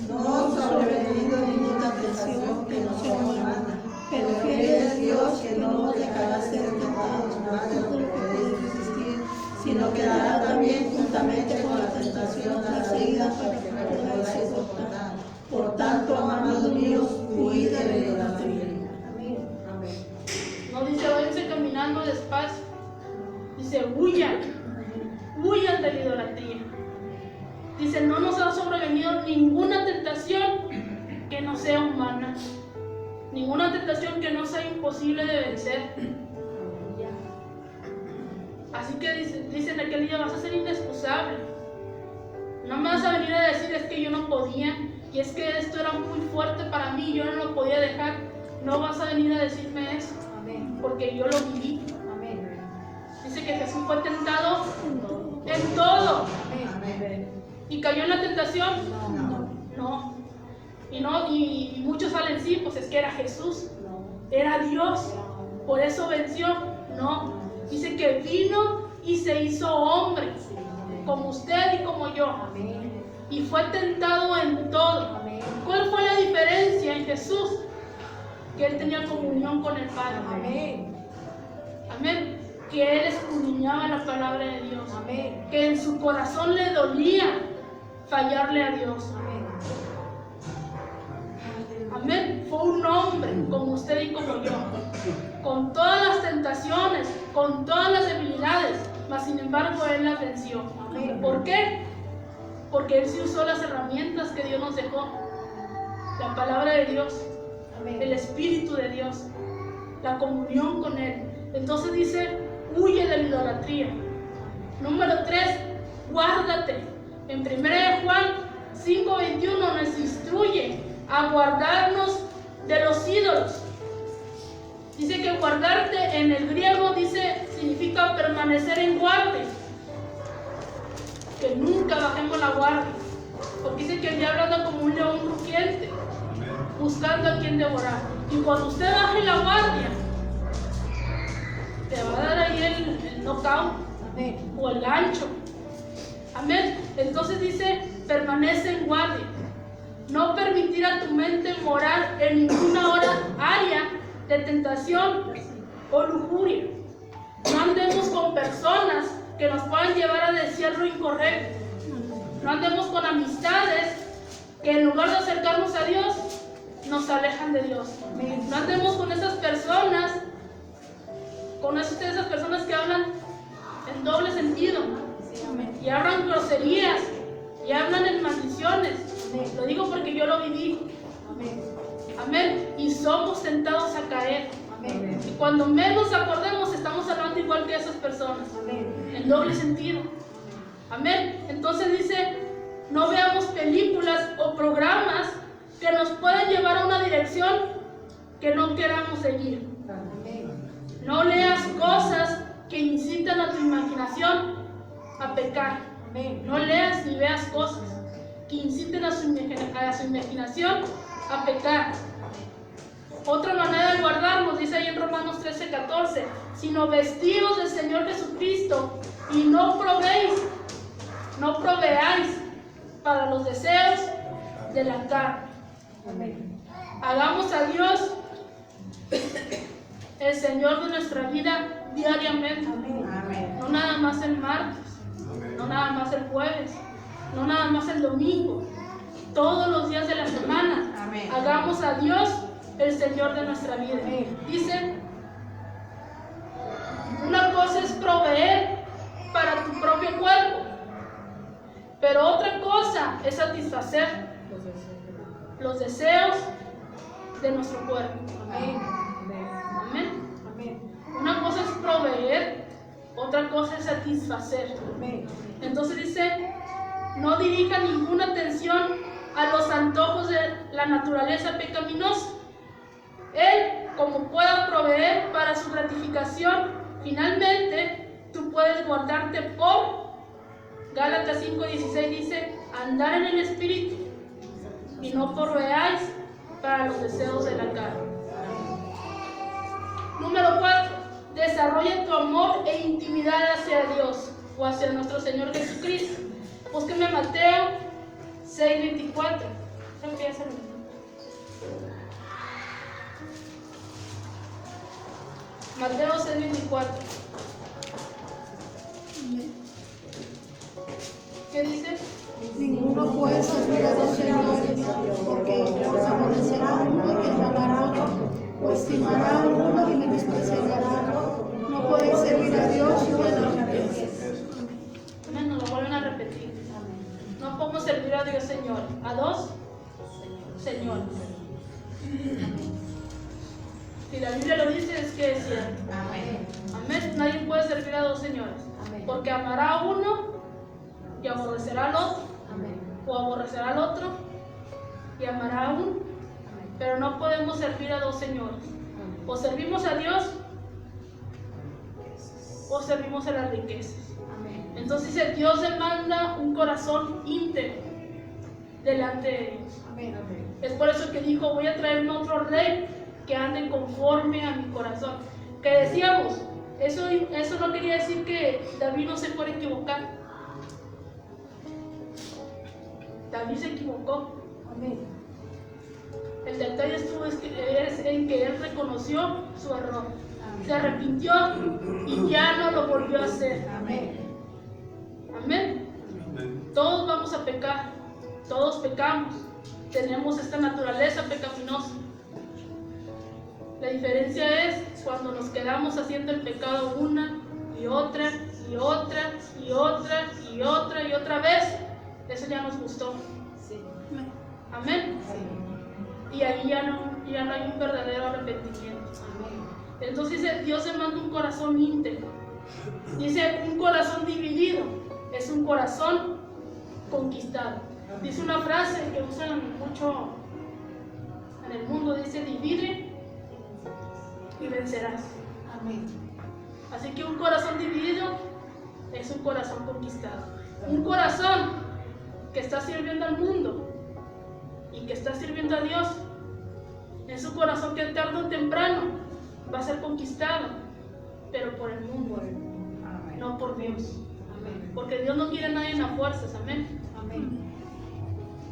No os ha sobrevenido ninguna tentación que no sea humana, pero fiel es Dios que no os dejará ser tentados más de lo que podéis resistir, sino que dará también juntamente con la tentación la salida para que podáis soportar. Por tanto, amados míos, huid de la idolatría. No dice váyanse caminando despacio, dice huyan de la idolatría. Dice, no nos ha sobrevenido ninguna tentación que no sea humana, ninguna tentación que no sea imposible de vencer. Así que dice en aquel día, vas a ser inexcusable. No me vas a venir a decir, es que yo no podía, y es que esto era muy fuerte para mí, yo no lo podía dejar. No vas a venir a decirme eso, porque yo lo viví. Dice que Jesús fue tentado en todo. ¿Y cayó en la tentación? No. Y muchos salen, sí, pues es que era Jesús, era Dios, por eso venció. No, dice que vino y se hizo hombre, como usted y como yo, y fue tentado en todo. ¿Cuál fue la diferencia en Jesús? Que él tenía comunión con el Padre. Amén. Que él escudriñaba la palabra de Dios. Que en su corazón le dolía fallarle a Dios. Amén. Fue un hombre como usted y como yo, con todas las tentaciones, con todas las debilidades, mas sin embargo él las venció. ¿Por qué? Porque él sí usó las herramientas que Dios nos dejó. La palabra de Dios, el Espíritu de Dios, la comunión con él. Entonces dice, huye de la idolatría. Número 3, guárdate. En 1 Juan 5:21 nos instruye a guardarnos de los ídolos. Dice que guardarte en el griego significa permanecer en guardia. Que nunca bajemos la guardia. Porque dice que el diablo anda como un león rugiente, buscando a quien devorar. Y cuando usted baje la guardia, te va a dar ahí el knockout o el gancho. Amén. Entonces dice, permanece en guardia. No permitir a tu mente morar en ninguna área de tentación o lujuria. No andemos con personas que nos puedan llevar a decir lo incorrecto. No andemos con amistades que en lugar de acercarnos a Dios, nos alejan de Dios. No andemos con esas personas, esas personas que hablan en doble sentido y hablan groserías y hablan en maldiciones. Lo digo porque yo lo viví. Amén. Y somos tentados a caer. Y cuando menos acordemos, estamos hablando igual que esas personas, en doble sentido. Amén. Entonces dice, no veamos películas o programas que nos puedan llevar a una dirección que no queramos seguir. No leas cosas que incitan a tu imaginación a pecar. No leas ni veas cosas que inciten a su imaginación a pecar. Otra manera de guardarnos, dice ahí en Romanos 13:14, sino vestidos del Señor Jesucristo y no proveáis para los deseos de la carne. Hagamos a Dios el Señor de nuestra vida diariamente. No nada más el martes, no nada más el jueves, no nada más el domingo. Todos los días de la semana. Hagamos a Dios el Señor de nuestra vida. Dice, una cosa es proveer para tu propio cuerpo, pero otra cosa es satisfacer los deseos de nuestro cuerpo. Amén. Una cosa es proveer, otra cosa es satisfacer. Entonces dice, no dirija ninguna atención a los antojos de la naturaleza pecaminosa. Él, como pueda proveer para su gratificación, finalmente tú puedes guardarte por Gálatas 5:16 dice, andar en el Espíritu y no proveáis para los deseos de la carne. Número 4. Desarrolla tu amor e intimidad hacia Dios o hacia nuestro Señor Jesucristo. Búsqueme Mateo 6:24. Mateo 6:24. ¿Qué dice? Ninguno puede servir a dos señores, porque os aborrecerá a uno y amará a otro, o estimará a uno y menospreciará a otro. No podéis servir a Dios y a las riquezas. Nos lo vuelven a repetir. No podemos servir a Dios, Señor. A dos señores. Si la Biblia lo dice, es que es cierto. Amén. Nadie puede servir a dos señores. Porque amará a uno y aborrecerá al otro. O aborrecerá al otro y amará a uno. Pero no podemos servir a dos señores. O servimos a Dios o servimos a las riquezas. Entonces dice, Dios demanda un corazón íntegro delante de Dios. Es por eso que dijo, voy a traerme otro rey que ande conforme a mi corazón. Que decíamos, eso no quería decir que David no se fuera a equivocar. David se equivocó. El detalle estuvo en que él reconoció su error. Se arrepintió y ya no lo volvió a hacer. Amén. Todos vamos a pecar. Todos pecamos. Tenemos esta naturaleza pecaminosa. La diferencia es cuando nos quedamos haciendo el pecado una y otra y otra y otra y otra y otra vez. Eso ya nos gustó. Amén. Y ahí ya no hay un verdadero arrepentimiento. Entonces dice, Dios demanda un corazón íntegro. Dice, un corazón dividido es un corazón conquistado. Dice una frase que usan mucho en el mundo, dice, divide y vencerás. Así que un corazón dividido es un corazón conquistado. Un corazón que está sirviendo al mundo y que está sirviendo a Dios es un corazón que tarde o temprano va a ser conquistado, pero por el mundo, no por Dios. Porque Dios no quiere a nadie a fuerzas. Amén.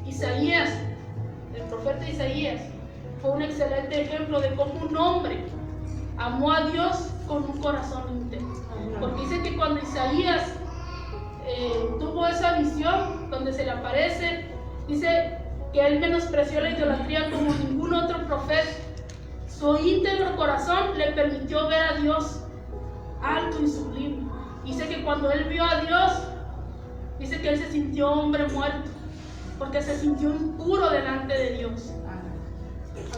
Isaías, el profeta Isaías, fue un excelente ejemplo de cómo un hombre amó a Dios con un corazón íntegro. Porque dice que cuando Isaías tuvo esa visión donde se le aparece, dice que él menospreció la idolatría como ningún otro profeta. Su íntegro corazón le permitió ver a Dios alto y sublime. Dice que cuando él vio a Dios, dice que él se sintió hombre muerto, porque se sintió impuro delante de Dios.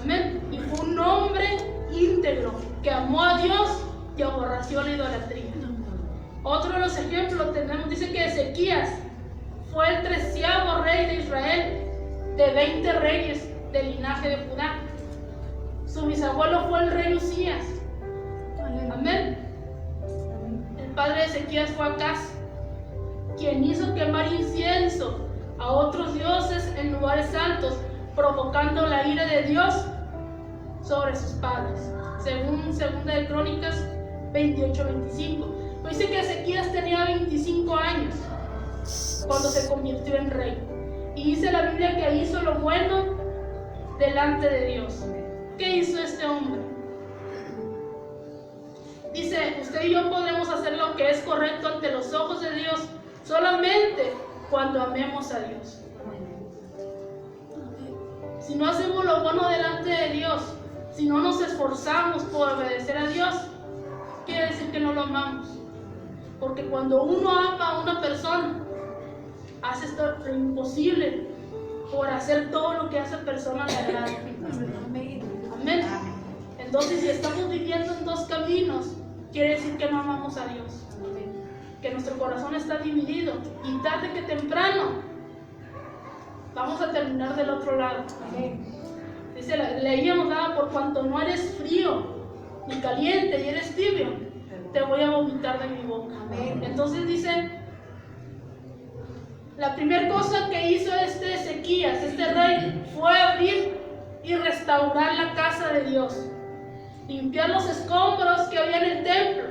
Amén. Y fue un hombre íntegro que amó a Dios y aborreció la idolatría. Otro de los ejemplos tenemos, dice que Ezequías fue el 13º rey de Israel, de 20 reyes del linaje de Judá. Su bisabuelo fue el rey Usías. Amén. El padre de Ezequías fue Acaz. quien hizo quemar incienso a otros dioses en lugares altos, provocando la ira de Dios sobre sus padres. Según 2 de Crónicas 28-25. Pues dice que Ezequías tenía 25 años cuando se convirtió en rey. Y dice la Biblia que hizo lo bueno delante de Dios. ¿Qué hizo este hombre? Dice, usted y yo podemos hacer lo que es correcto ante los ojos de Dios solamente cuando amemos a Dios. Si no hacemos lo bueno delante de Dios, si no nos esforzamos por obedecer a Dios, quiere decir que no lo amamos. Porque cuando uno ama a una persona, hace lo imposible por hacer todo lo que a esa persona le agrada. Amén. Entonces, si estamos viviendo en dos caminos, quiere decir que no amamos a Dios. Que nuestro corazón está dividido y tarde que temprano vamos a terminar del otro lado. Dice, leíamos nada, por cuanto no eres frío ni caliente y eres tibio, te voy a vomitar de mi boca. Entonces dice, la primera cosa que hizo este Ezequías, este rey, fue abrir y restaurar la casa de Dios, limpiar los escombros que había en el templo.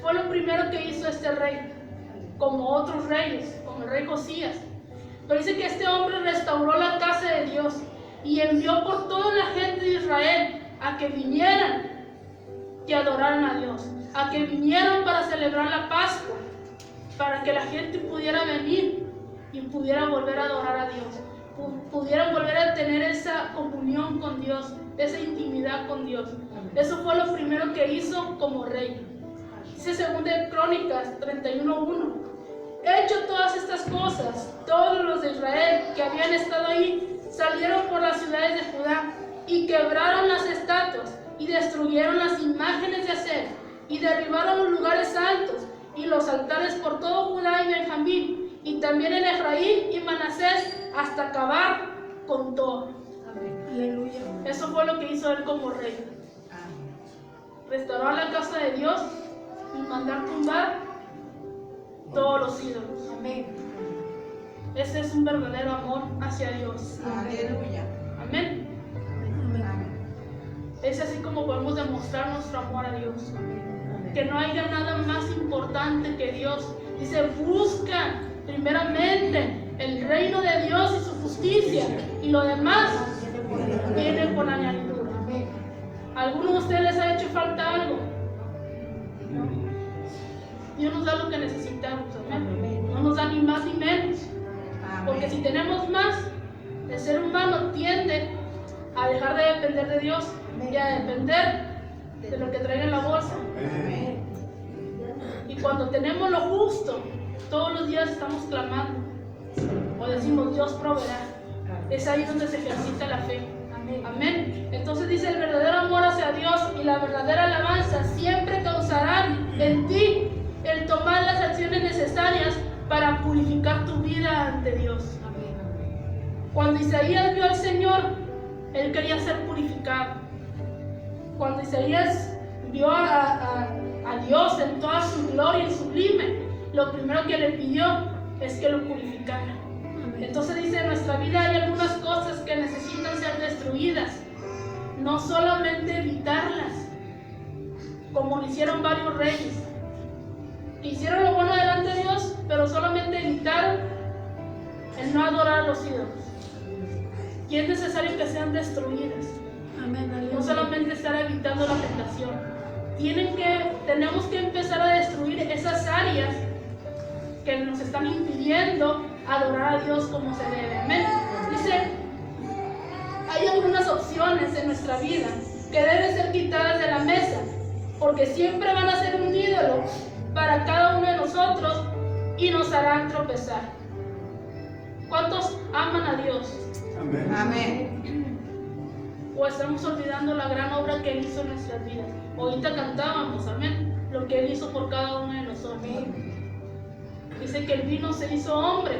Fue lo primero que hizo este rey, como otros reyes, como el rey Josías. Pero dice que este hombre restauró la casa de Dios y envió por toda la gente de Israel a que vinieran y adoraran a Dios, a que vinieran para celebrar la Pascua, para que la gente pudiera venir y pudiera volver a adorar a Dios, pudieran volver a tener esa comunión con Dios, esa intimidad con Dios. Eso fue lo primero que hizo como rey. Dice 2 de Crónicas 31:1. Hecho todas estas cosas, todos los de Israel que habían estado ahí salieron por las ciudades de Judá y quebraron las estatuas y destruyeron las imágenes de Acera y derribaron los lugares altos y los altares por todo Judá y Benjamín y también en Efraín y Manasés hasta acabar con todo. Aleluya. Eso fue lo que hizo él como rey. Restaurar la casa de Dios y mandar tumbar todos los ídolos. Amén. Ese es un verdadero amor hacia Dios. Aleluya. Amén. Es así como podemos demostrar nuestro amor a Dios. Que no haya nada más importante que Dios. Dice, busca primeramente el reino de Dios y su justicia, y lo demás viene por añadidura. ¿A alguno de ustedes les ha hecho falta algo? Dios nos da lo que necesitamos. Amén. No nos da ni más ni menos. Porque si tenemos más, el ser humano tiende a dejar de depender de Dios y a depender de lo que traiga en la bolsa. Y cuando tenemos lo justo, todos los días estamos clamando o decimos, Dios proveerá. Es ahí donde se ejercita la fe. Amén. Entonces dice, el verdadero amor hacia Dios y la verdadera alabanza siempre causarán en ti el tomar las acciones necesarias para purificar tu vida ante Dios. Cuando Isaías vio al Señor, él quería ser purificado. Cuando Isaías vio a Dios en toda su gloria y sublime, lo primero que le pidió es que lo purificara. Entonces dice, en nuestra vida hay algunas cosas que necesitan ser destruidas, no solamente evitarlas, como lo hicieron varios reyes. Hicieron lo bueno delante de Dios, pero solamente evitaron el no adorar a los ídolos. Y es necesario que sean destruidas. Amén. No solamente estar evitando la tentación. Tenemos que empezar a destruir esas áreas que nos están impidiendo adorar a Dios como se debe. Amén. Dice, hay algunas opciones en nuestra vida que deben ser quitadas de la mesa, porque siempre van a ser un ídolo para cada uno de nosotros y nos harán tropezar. ¿Cuántos aman a Dios? Amén. Amén. O estamos olvidando la gran obra que Él hizo en nuestras vidas. Ahorita cantábamos, amén, lo que Él hizo por cada uno de nosotros. Dice que Él vino, se hizo hombre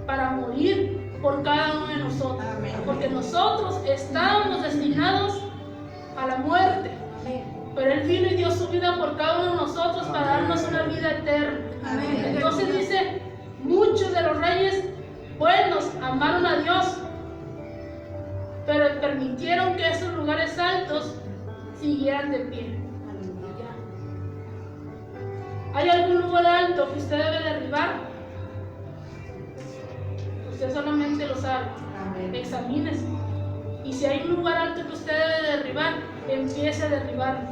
para morir por cada uno de nosotros. Amén. Porque nosotros estábamos destinados a la muerte. Pero Él vino y dio su vida por cada uno de nosotros para darnos una vida eterna. Entonces dice, muchos de los reyes buenos amaron a Dios, pero permitieron que esos lugares altos siguieran de pie. ¿Hay algún lugar alto que usted debe derribar? Usted solamente lo sabe. Examínese. Y si hay un lugar alto que usted debe derribar, empiece a derribarlo.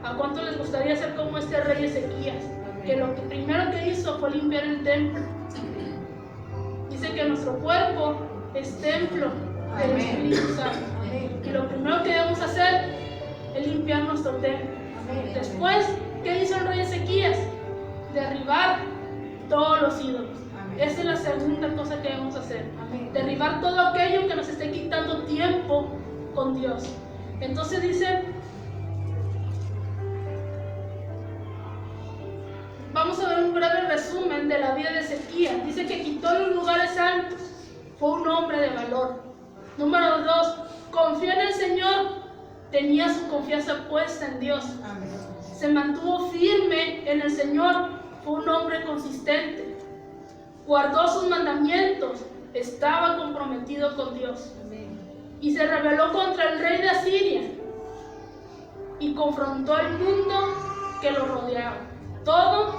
¿A cuánto les gustaría ser como este rey Ezequías? Que lo primero que hizo fue limpiar el templo. Dice que nuestro cuerpo es templo del Espíritu Santo. Y lo primero que debemos hacer es limpiar nuestro templo. Después, ¿qué hizo el rey Ezequías? Derribar todos los ídolos. Esa es la segunda cosa que debemos hacer. Derribar todo aquello que nos esté quitando tiempo con Dios. Entonces dice, vamos a ver un breve resumen de la vida de Ezequías. Dice que quitó los lugares altos. Fue un hombre de valor. Número 2, confió en el Señor. Tenía su confianza puesta en Dios. Se mantuvo firme en el Señor. Fue un hombre consistente. Guardó sus mandamientos. Estaba comprometido con Dios. Y se rebeló contra el rey de Asiria. Y confrontó al mundo que lo rodeaba. Todo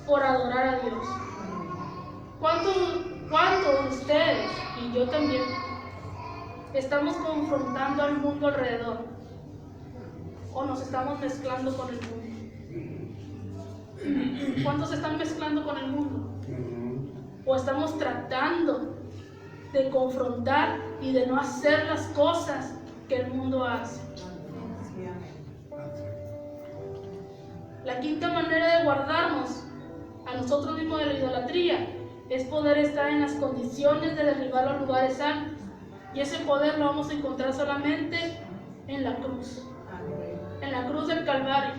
por adorar a Dios. ¿Cuántos de ustedes, y yo también, estamos confrontando al mundo alrededor? ¿O nos estamos mezclando con el mundo? ¿Cuántos se están mezclando con el mundo? ¿O estamos tratando de confrontar y de no hacer las cosas que el mundo hace? La quinta manera de guardarnos a nosotros mismos de la idolatría es poder estar en las condiciones de derribar los lugares altos. Y ese poder lo vamos a encontrar solamente en la cruz. En la cruz del Calvario.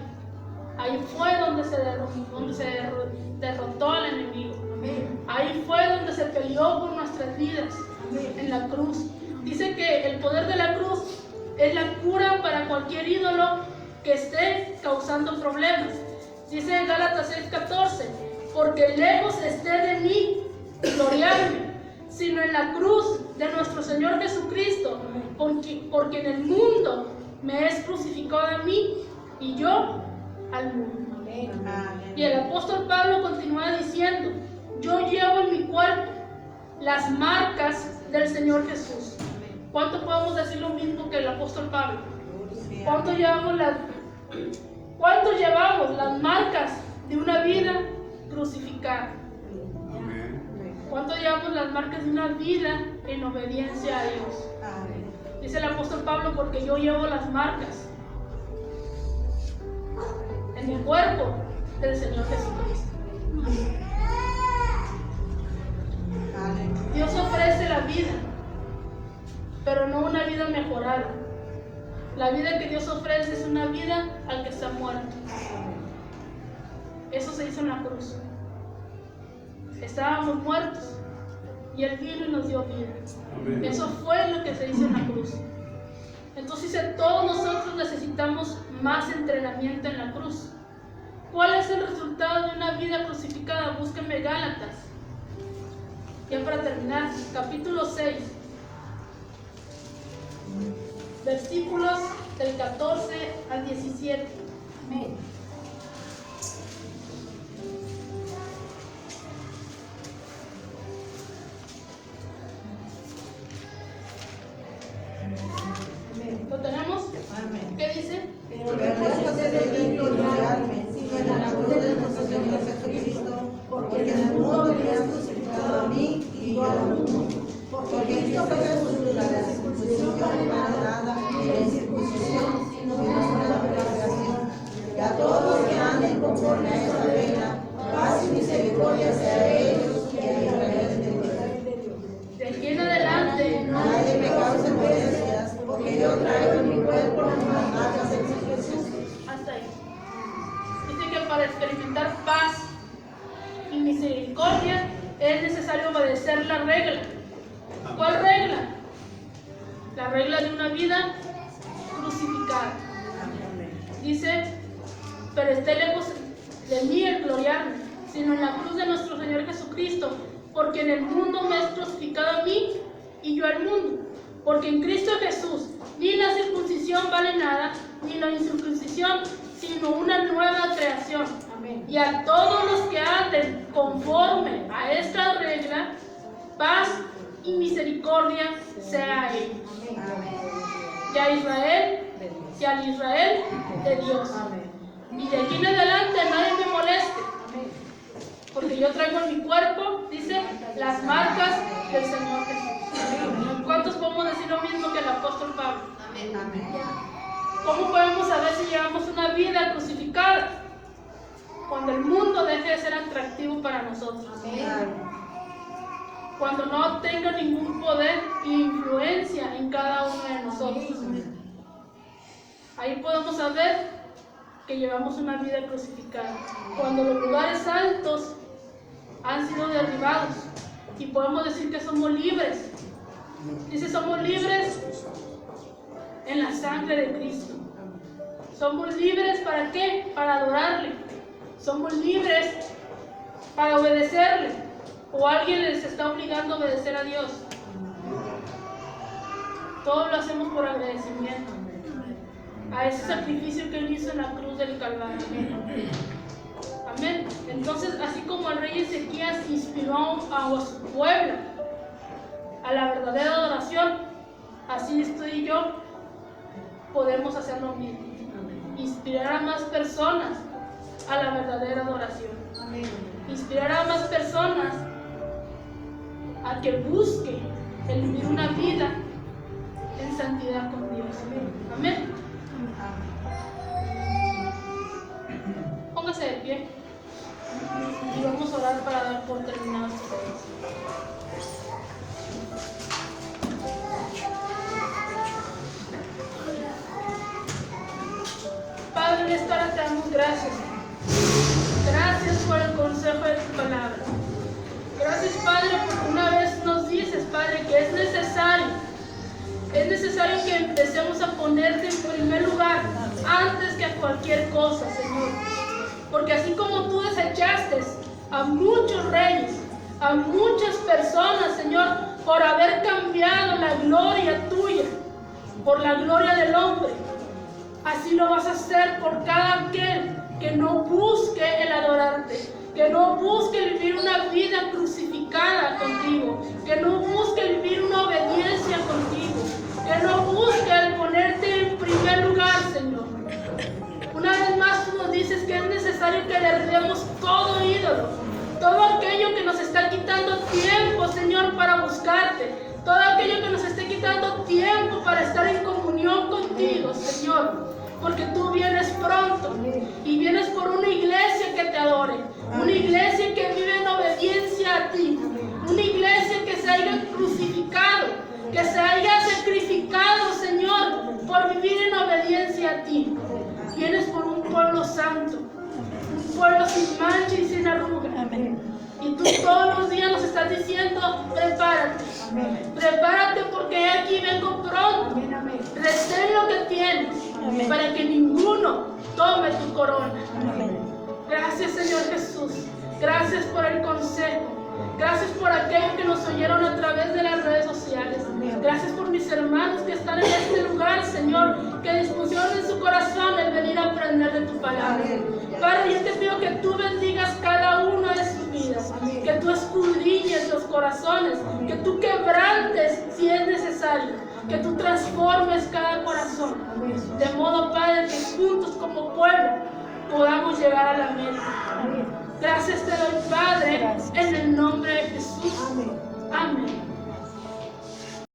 Ahí fue donde se derrotó al enemigo. Ahí fue donde se peleó por nuestras vidas. En la cruz. Dice que el poder de la cruz es la cura para cualquier ídolo que esté causando problemas. Dice en Gálatas 6:14, porque lejos esté de mí gloriarme, sino en la cruz de nuestro Señor Jesucristo, porque en el mundo me es crucificado a mí y yo al mundo. Y el apóstol Pablo continúa diciendo, yo llevo en mi cuerpo las marcas del Señor Jesús. ¿Cuánto podemos decir lo mismo que el apóstol Pablo? ¿Cuánto llevamos las marcas de una vida crucificada? ¿Cuánto llevamos las marcas de una vida en obediencia a Dios? Dice el apóstol Pablo, porque yo llevo las marcas en el cuerpo del Señor Jesucristo. Dios ofrece la vida, pero no una vida mejorada. La vida que Dios ofrece es una vida al que está muerto. Eso se hizo en la cruz. Estábamos muertos y Él vino y nos dio vida. Eso fue lo que se hizo en la cruz. Entonces todos nosotros necesitamos más entrenamiento en la cruz. ¿Cuál es el resultado de una vida crucificada? Búsquenme Gálatas. Ya para terminar, capítulo 6, versículos del 14 al 17. Amén. ¿Lo tenemos? Amén. ¿Qué dice? Pero lejos de mí gloriarme, sino en la cruz de nuestro Señor Jesucristo, porque en el mundo me has crucificado a mí y yo al mundo. Porque Cristo fue expulsado de la circuncisión para nada, y la incircuncisión, sino menos la preparación. Y a todos los que anden conforme a esta regla, paz y misericordia sea a ellos y a Israel de Dios. De aquí en adelante, nadie me cause molestias, porque yo traigo en mi cuerpo las marcas del Señor Jesús. Hasta ahí. Dice que para experimentar paz y misericordia es necesario obedecer la regla. ¿Cuál regla? La regla de una vida crucificada. Dice, pero esté lejos de mí el gloriarme, sino en la cruz de nuestro Señor Jesucristo, porque en el mundo me es crucificado a mí y yo al mundo. Porque en Cristo Jesús ni la circuncisión vale nada, ni la incircuncisión, sino una nueva creación. Amén. Y a todos los que anden conforme a esta regla, paz y misericordia sea a ellos. Y a Israel, y al Israel de Dios. Y de aquí en adelante nadie me moleste, porque yo traigo en mi cuerpo, dice, las marcas del Señor Jesús. ¿Cuántos podemos decir lo mismo que el apóstol Pablo? ¿Cómo podemos saber si llevamos una vida crucificada? Cuando el mundo deje de ser atractivo para nosotros. Cuando no tenga ningún poder e influencia en cada uno de nosotros. Ahí podemos saber que llevamos una vida crucificada. Cuando los lugares altos han sido derribados y podemos decir que somos libres. Dice, somos libres en la sangre de Cristo. Somos libres ¿para qué? Para adorarle. Somos libres para obedecerle. O alguien les está obligando a obedecer a Dios. Todo lo hacemos por agradecimiento a ese sacrificio que Él hizo en la cruz del Calvario. Amén. Entonces, así como el rey Ezequías inspiró a su pueblo a la verdadera adoración, así usted y yo podemos hacer lo mismo. Inspirar a más personas a la verdadera adoración. Inspirar a más personas a que busquen el vivir una vida en santidad con Dios. Amén. Póngase de pie y vamos a orar para dar por terminado este servicio. Padre, en esta hora te damos gracias. Gracias por el consejo de tu palabra. Gracias, Padre, porque una vez nos dices, Padre, que es necesario que empecemos a ponerte en primer lugar antes que a cualquier cosa, Señor. Porque así como tú desechaste a muchos reyes, a muchas personas, Señor, por haber cambiado la gloria tuya por la gloria del hombre, así lo vas a hacer por cada aquel que no busque el adorarte, que no busque vivir una vida crucificada contigo, que no busque vivir una obediencia contigo, que no busque el ponerte en primer lugar, Señor. Una vez más tú nos dices que es necesario que derribemos todo ídolo, todo aquello que nos está quitando tiempo, Señor, para buscarte, todo aquello que nos esté quitando tiempo para estar en comunión contigo, Señor. Porque tú vienes pronto y vienes por una iglesia que te adore, una iglesia que vive en obediencia a ti, una iglesia que se haya crucificado, que se haya sacrificado, Señor, por vivir en obediencia a ti. Vienes por un pueblo santo, un pueblo sin mancha y sin arruga. Y tú todos los días nos estás diciendo, prepárate, prepárate porque aquí vengo pronto. Retén lo que tienes para que ninguno tome tu corona. Gracias, Señor Jesús. Gracias por el consejo. Gracias por aquellos que nos oyeron a través de las redes sociales. Gracias por mis hermanos que están en este lugar, Señor, que dispusieron en su corazón el venir a aprender de tu palabra. Padre, yo te pido que tú bendigas cada uno de sus vidas, que tú escudriñes los corazones, que tú quebrantes si es necesario, que tú transformes cada corazón, de modo, Padre, que juntos como pueblo podamos llegar a la meta. Gracias te doy, Padre,